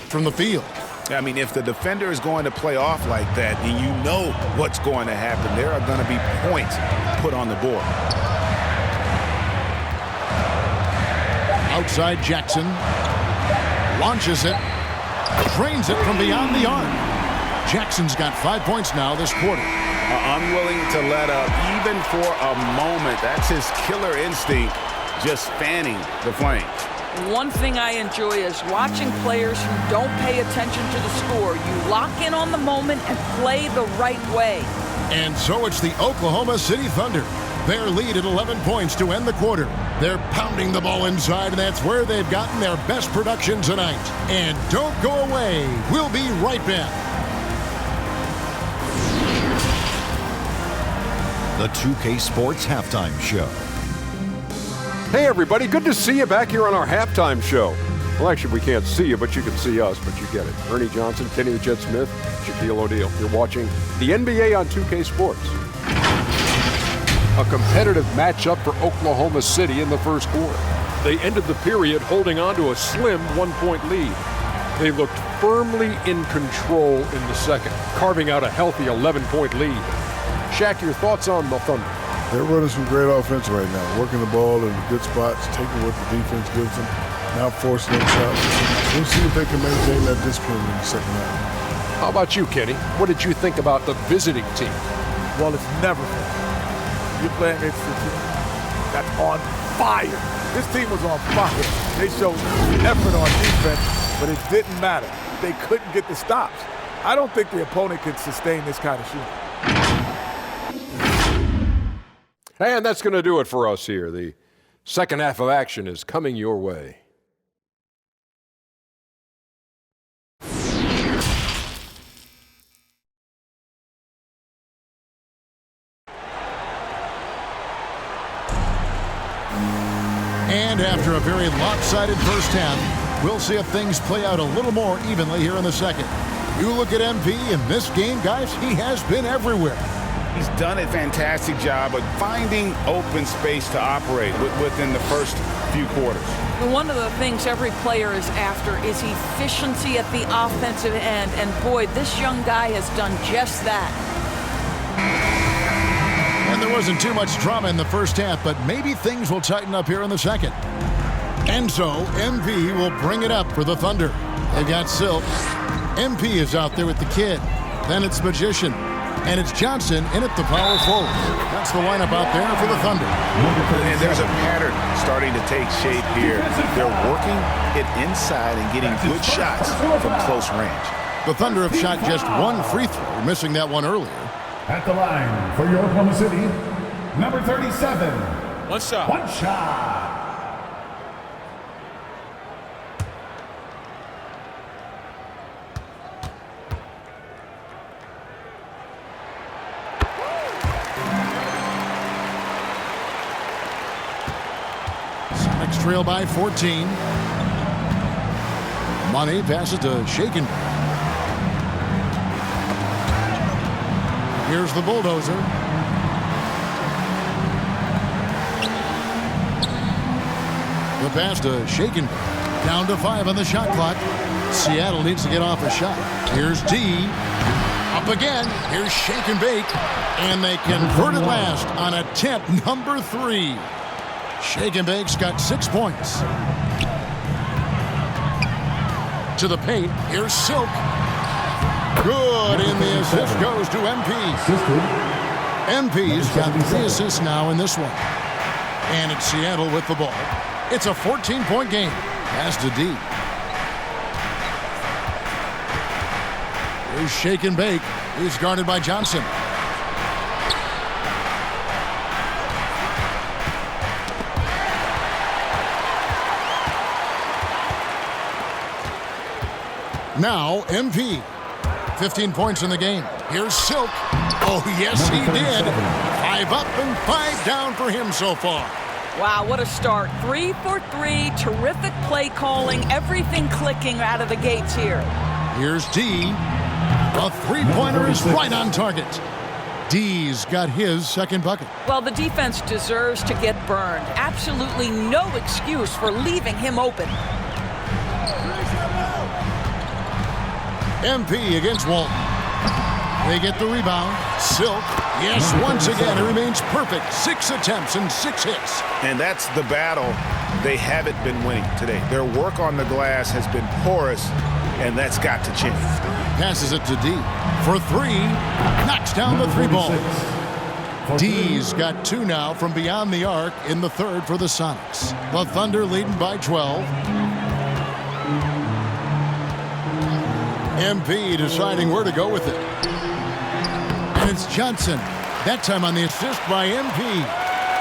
From the field. I mean, if the defender is going to play off like that, and you know what's going to happen, there are going to be points put on the board. Outside Jackson. Launches it. Drains it from beyond the arc. Jackson's got 5 points now this quarter. Unwilling to let up even for a moment. That's his killer instinct, just fanning the flame. One thing I enjoy is watching players who don't pay attention to the score. You lock in on the moment and play the right way. And so it's the Oklahoma City Thunder. Their lead at 11 points to end the quarter. They're pounding the ball inside, and that's where they've gotten their best production tonight. And don't go away. We'll be right back. The 2K Sports Halftime Show. Hey everybody, good to see you back here on our halftime show. Well, actually, we can't see you, but you can see us, but you get it. Ernie Johnson, Kenny the Jet Smith, Shaquille O'Neal. You're watching the NBA on 2K Sports. A competitive matchup for Oklahoma City in the first quarter. They ended the period holding on to a slim 1-point lead. They looked firmly in control in the second, carving out a healthy 11-point lead. Shaq, your thoughts on the Thunder? They're running some great offense right now, working the ball in the good spots, taking what the defense gives them, not forcing them shots. We'll see if they can maintain that discipline in the second half. How about you, Kenny? What did you think about the visiting team? Well, it's never fun. You're playing against a team that's on fire. This team was on fire. They showed effort on defense, but it didn't matter. They couldn't get the stops. I don't think the opponent could sustain this kind of shooting. And that's going to do it for us here. The second half of action is coming your way. And after a very lopsided first half, we'll see if things play out a little more evenly here in the second. You look at MP in this game, guys, he has been everywhere. He's done a fantastic job of finding open space to operate within the first few quarters. One of the things every player is after is efficiency at the offensive end. And boy, this young guy has done just that. And there wasn't too much drama in the first half, but maybe things will tighten up here in the second. And so MP will bring it up for the Thunder. They've got Silk. MP is out there with the kid. Then it's Magician. And it's Johnson in at the power forward. That's the lineup out there for the Thunder. And there's a pattern starting to take shape here. They're working it inside and getting good shots from close range. The Thunder have shot just one free throw, missing that one earlier. At the line for your Oklahoma City, number 37. One shot. One shot. Sonics trail by 14. Money passes to Shaken. Here's the bulldozer. The pass to Shaken. Down to 5 on the shot clock. Seattle needs to get off a shot. Here's D. Up again. Here's Shake and Bake. And they convert at last on attempt number 3. Shake and Bake's got 6 points. To the paint. Here's Silk. Good, and the assist goes to MP. MP's got 3 assists now in this one. And it's Seattle with the ball. It's a 14-point game. Pass to D. Here's Shake and Bake. He's guarded by Johnson. Now MP. 15 points in the game. Here's Silk. Oh, yes, he did. 5 up and 5 down for him so far. Wow, what a start. 3 for 3. Terrific play calling. Everything clicking out of the gates here. Here's D. A three-pointer is right on target. D's got his second bucket. Well, the defense deserves to get burned. Absolutely no excuse for leaving him open. MP against Walton. They get the rebound. Silk, yes, once again, it remains perfect. 6 attempts and 6 hits. And that's the battle they haven't been winning today. Their work on the glass has been porous, and that's got to change. Passes it to D for 3. Knocks down the 3 ball. D's got 2 now from beyond the arc in the third for the Sonics. The Thunder leading by 12. MP deciding where to go with it. And it's Johnson. That time on the assist by MP.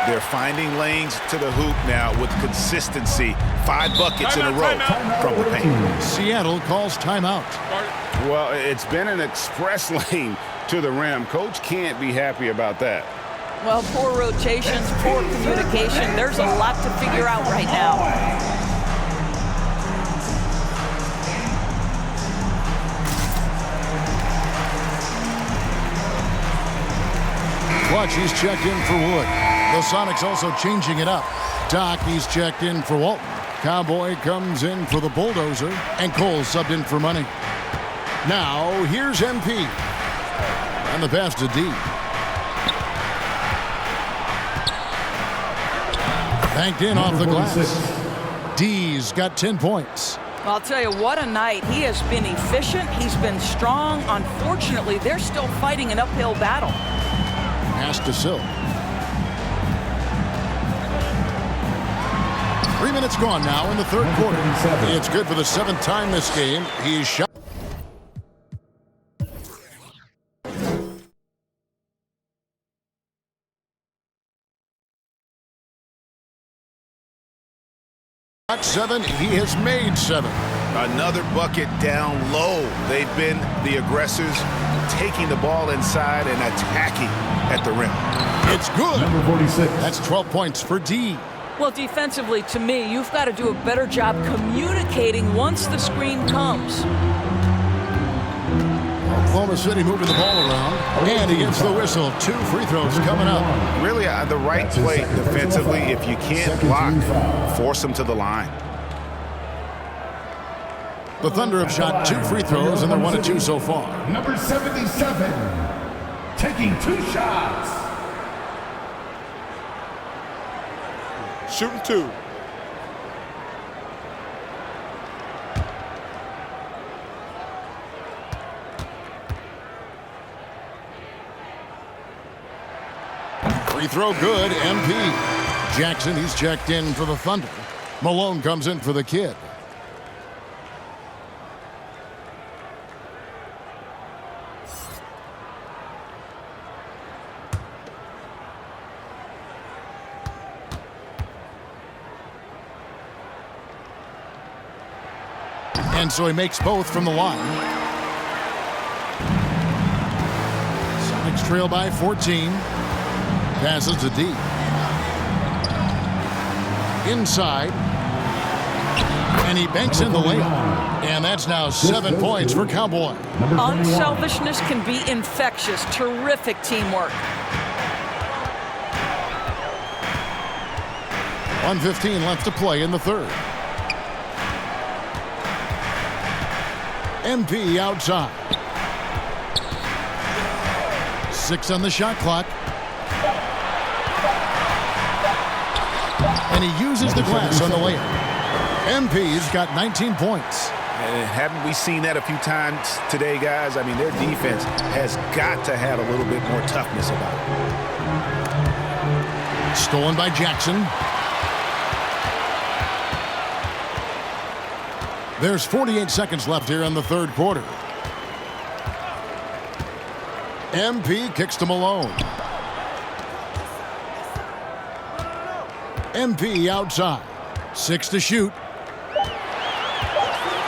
They're finding lanes to the hoop now with consistency. 5 buckets in a row from the paint. Seattle calls timeout. Well, it's been an express lane to the rim. Coach can't be happy about that. Well, poor rotations, poor communication. There's a lot to figure out right now. Clutch, he's checked in for Wood. The Sonics also changing it up. Doc, he's checked in for Walton. Cowboy comes in for the bulldozer. And Cole subbed in for Money. Now, here's MP. And the pass to D. Banked in off the glass. D's got 10 points. I'll tell you, what a night. He has been efficient. He's been strong. Unfortunately, they're still fighting an uphill battle. Pass to Silk. 3 minutes gone now in the third quarter. It's good for the 7th time this game. He's shot. Seven, he has made 7. Another bucket down low. They've been the aggressors, taking the ball inside and attacking at the rim. It's good. Number 46. That's 12 points for D. Well, defensively, to me, you've got to do a better job communicating once the screen comes. Oklahoma City moving the ball around. And he gets the whistle. 2 free throws coming up. Really the right play defensively. If you can't block, force them to the line. The Thunder have shot 2 free throws, and they're 1 of 2 so far. Number 77, taking 2 shots. Shooting 2. Free throw good, MP. Jackson, he's checked in for the Thunder. Malone comes in for the Kid. And so he makes both from the line. Sonics trail by 14. Passes to D. Inside. And he banks in the layup. And that's now 7 points for Cowboy. Unselfishness can be infectious. Terrific teamwork. 1:15 left to play in the third. MP outside. 6 on the shot clock. And he uses the glass on the layup. MP's got 19 points. And haven't we seen that a few times today, guys? I mean, their defense has got to have a little bit more toughness about it. Stolen by Jackson. There's 48 seconds left here in the third quarter. MP kicks to Malone. MP outside. 6 to shoot.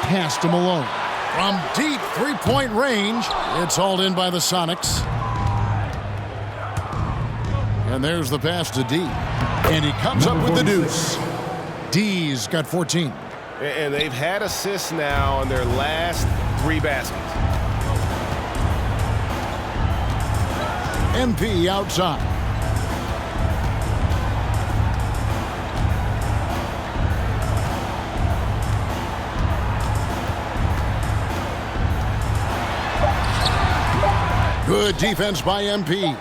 Pass to Malone. From deep three-point range, it's hauled in by the Sonics. And there's the pass to D. And he comes up with the deuce. D's got 14. And they've had assists now on their last 3 baskets. MP outside. Good defense by MP.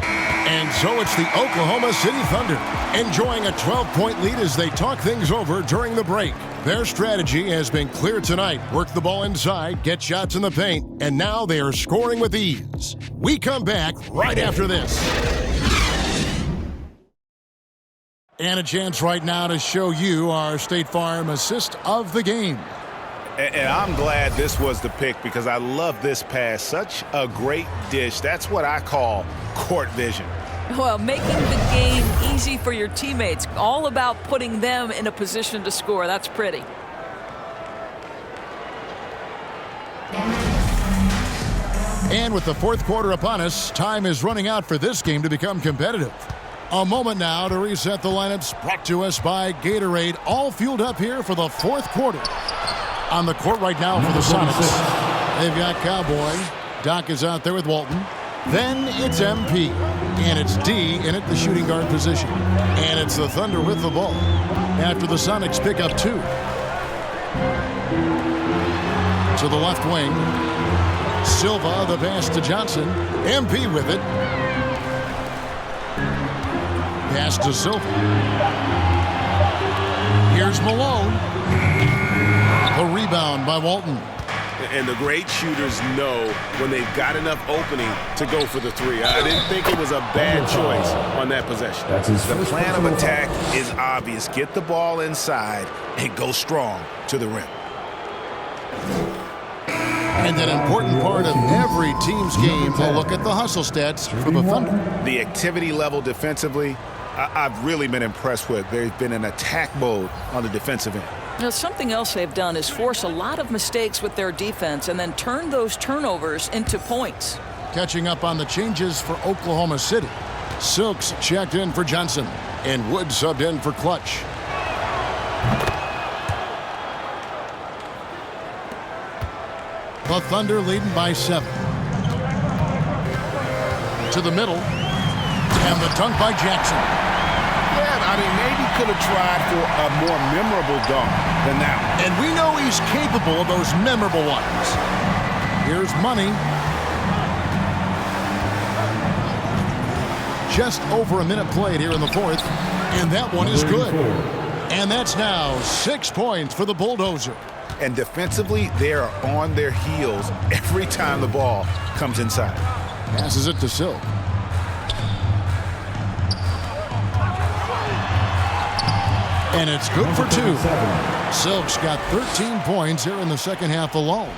And so it's the Oklahoma City Thunder enjoying a 12-point lead as they talk things over during the break. Their strategy has been clear tonight. Work the ball inside, get shots in the paint, and now they are scoring with ease. We come back right after this. And a chance right now to show you our State Farm assist of the game. And I'm glad this was the pick because I love this pass. Such a great dish. That's what I call court vision. Well, making the game easy for your teammates. All about putting them in a position to score. That's pretty. And with the fourth quarter upon us, time is running out for this game to become competitive. A moment now to reset the lineups, brought to us by Gatorade, all fueled up here for the fourth quarter. On the court right now for the Sonics. They've got Cowboy. Doc is out there with Walton. Then it's MP. And it's D in at the shooting guard position. And it's the Thunder with the ball. After the Sonics pick up 2. To the left wing. Silva, the pass to Johnson. MP with it. Pass to Silva. Here's Malone. The rebound by Walton. And the great shooters know when they've got enough opening to go for the three. I didn't think it was a bad choice on that possession. The plan of attack is obvious. Get the ball inside and go strong to the rim. And an important part of every team's game, a look at the hustle stats for the Thunder. The activity level defensively, I've really been impressed with. There's been an attack mode on the defensive end. Now, something else they've done is force a lot of mistakes with their defense and then turn those turnovers into points. Catching up on the changes for Oklahoma City. Silks checked in for Johnson, and Wood subbed in for Clutch. The Thunder leading by 7. To the middle, and the dunk by Jackson. Yeah, I mean, maybe could have tried for a more memorable dunk than that. And we know he's capable of those memorable ones. Here's Money. Just over a minute played here in the fourth, and that one is good. And that's now 6 points for the Bulldozer. And defensively, they are on their heels every time the ball comes inside. Passes it to Silk. And it's good for 2. Silk's got 13 points here in the second half alone.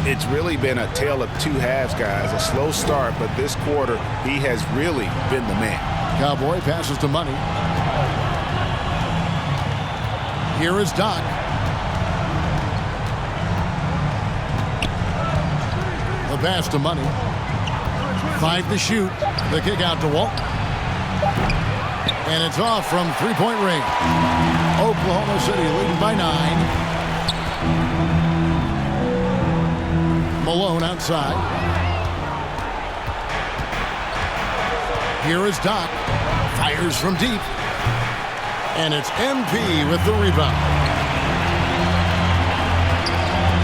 It's really been a tale of two halves, guys. A slow start, but this quarter, he has really been the man. Cowboy passes to Money. Here is Doc. The pass to Money. 5 to shoot. The kick out to Walton. And it's off from three-point range. Oklahoma City leading by 9. Malone outside. Here is Doc. Fires from deep. And it's MP with the rebound.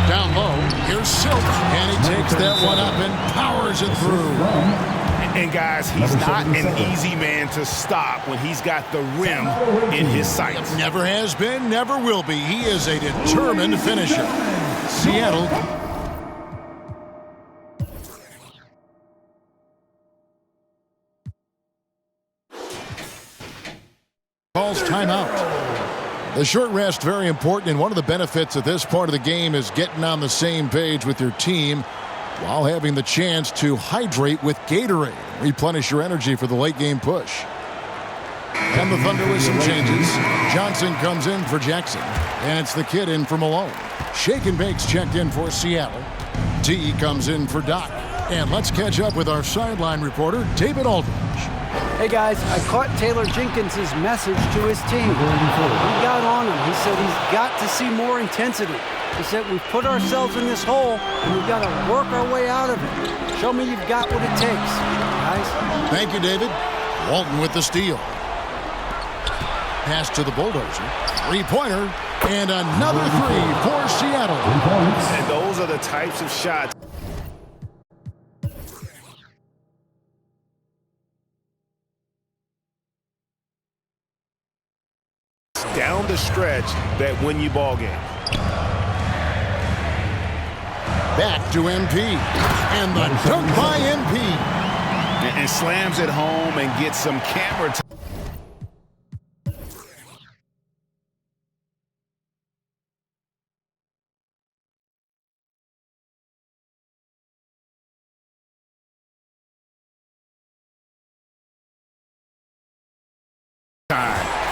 Down low, here's Silk, and he takes that one up and powers it through. And guys, he's not an easy man to stop when he's got the rim in his sights. Never has been, never will be. He is a determined finisher. Seattle. Calls timeout. The short rest, very important, and one of the benefits of this part of the game is getting on the same page with your team while having the chance to hydrate with Gatorade. Replenish your energy for the late game push. And the Thunder with some changes. Johnson comes in for Jackson, and it's the kid in for Malone. Shake and Bake's checked in for Seattle. T comes in for Doc. And let's catch up with our sideline reporter, David Aldridge. Hey guys, I caught Taylor Jenkins' message to his team. He got on him. He said he's got to see more intensity. He said we've put ourselves in this hole and we've got to work our way out of it. Show me you've got what it takes, guys. Thank you, David. Walton with the steal. Pass to the Bulldozer. Three-pointer and another three for Seattle. And those are the types of shots down the stretch that win you ball game. Back to MP. And the dunk by MP. And slams it home and gets some camera time.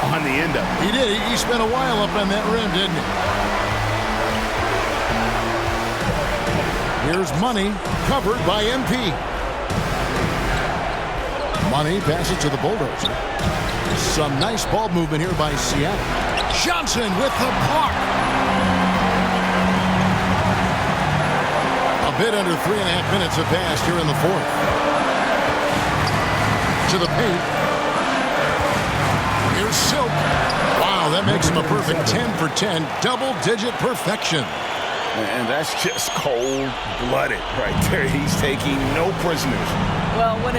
On the end of it. He did. He spent a while up on that rim, didn't he? Here's Money, covered by MP. Money passes to the Bulldozer. Some nice ball movement here by Seattle. Johnson with the block. A bit under 3.5 minutes have passed here in the fourth. To the paint. Here's Silk. Wow, that makes him a perfect 10 for 10. Double-digit perfection. And that's just cold-blooded right there. He's taking no prisoners. Well, when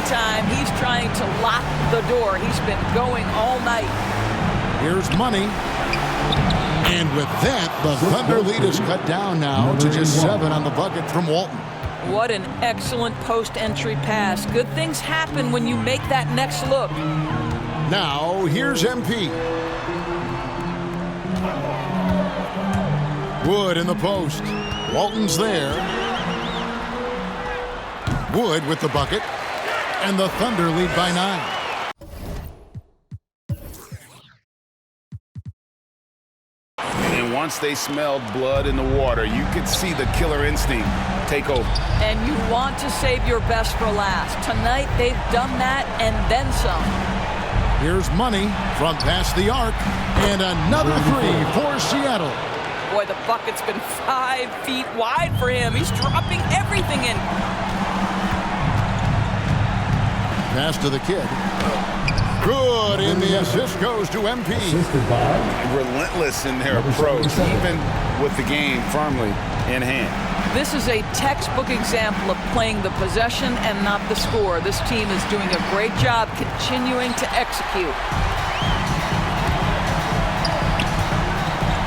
time, he's trying to lock the door. He's been going all night. Here's Money. And with that, the Thunder lead is cut down now to just 7 on the bucket from Walton. What an excellent post-entry pass. Good things happen when you make that next look. Now, here's MP. Wood in the post. Walton's there. Wood with the bucket. And the Thunder lead by 9. And once they smelled blood in the water, you could see the killer instinct take over. And you want to save your best for last. Tonight, they've done that and then some. Here's Money from past the arc. And another 3 for Seattle. Boy, the bucket's been 5 feet wide for him. He's dropping everything in. Pass to the kid. Good, and the assist goes to MP. Relentless in their approach, even with the game firmly in hand. This is a textbook example of playing the possession and not the score. This team is doing a great job continuing to execute.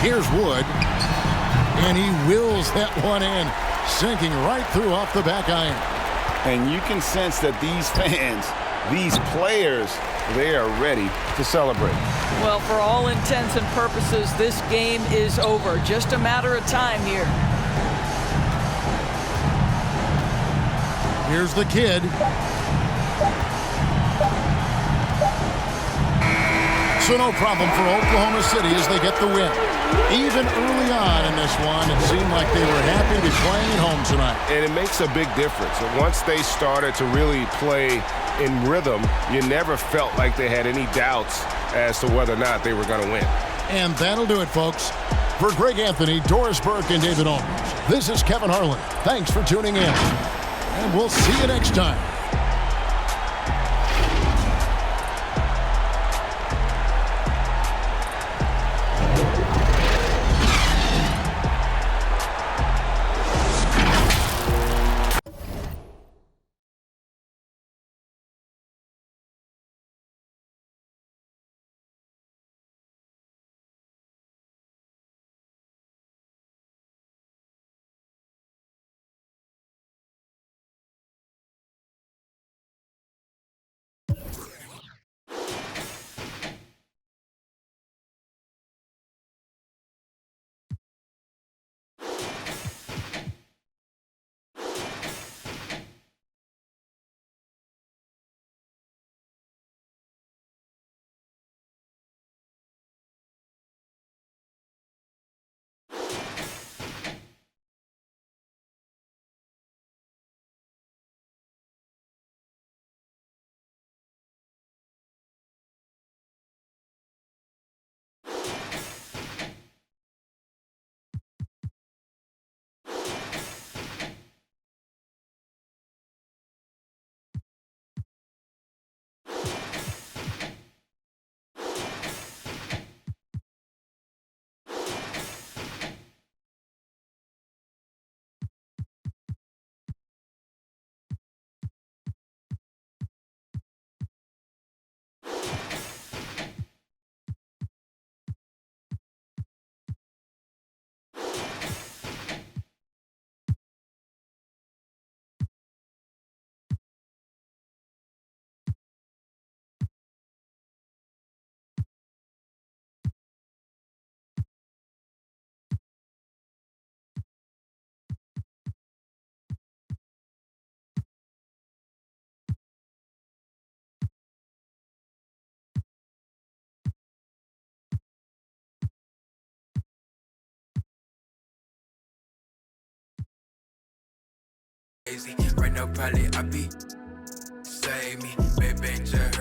Here's Wood, and he wills that one in, sinking right through off the back iron. And you can sense that these fans, these players, they are ready to celebrate. Well, for all intents and purposes, this game is over. Just a matter of time here. Here's the kid. So no problem for Oklahoma City as they get the win. Even early on in this one, it seemed like they were happy to be playing at home tonight. And it makes a big difference. Once they started to really play in rhythm, you never felt like they had any doubts as to whether or not they were going to win. And that'll do it, folks. For Greg Anthony, Doris Burke, and David Aldridge, this is Kevin Harlan. Thanks for tuning in. And we'll see you next time. Right now, probably I be save me, baby, just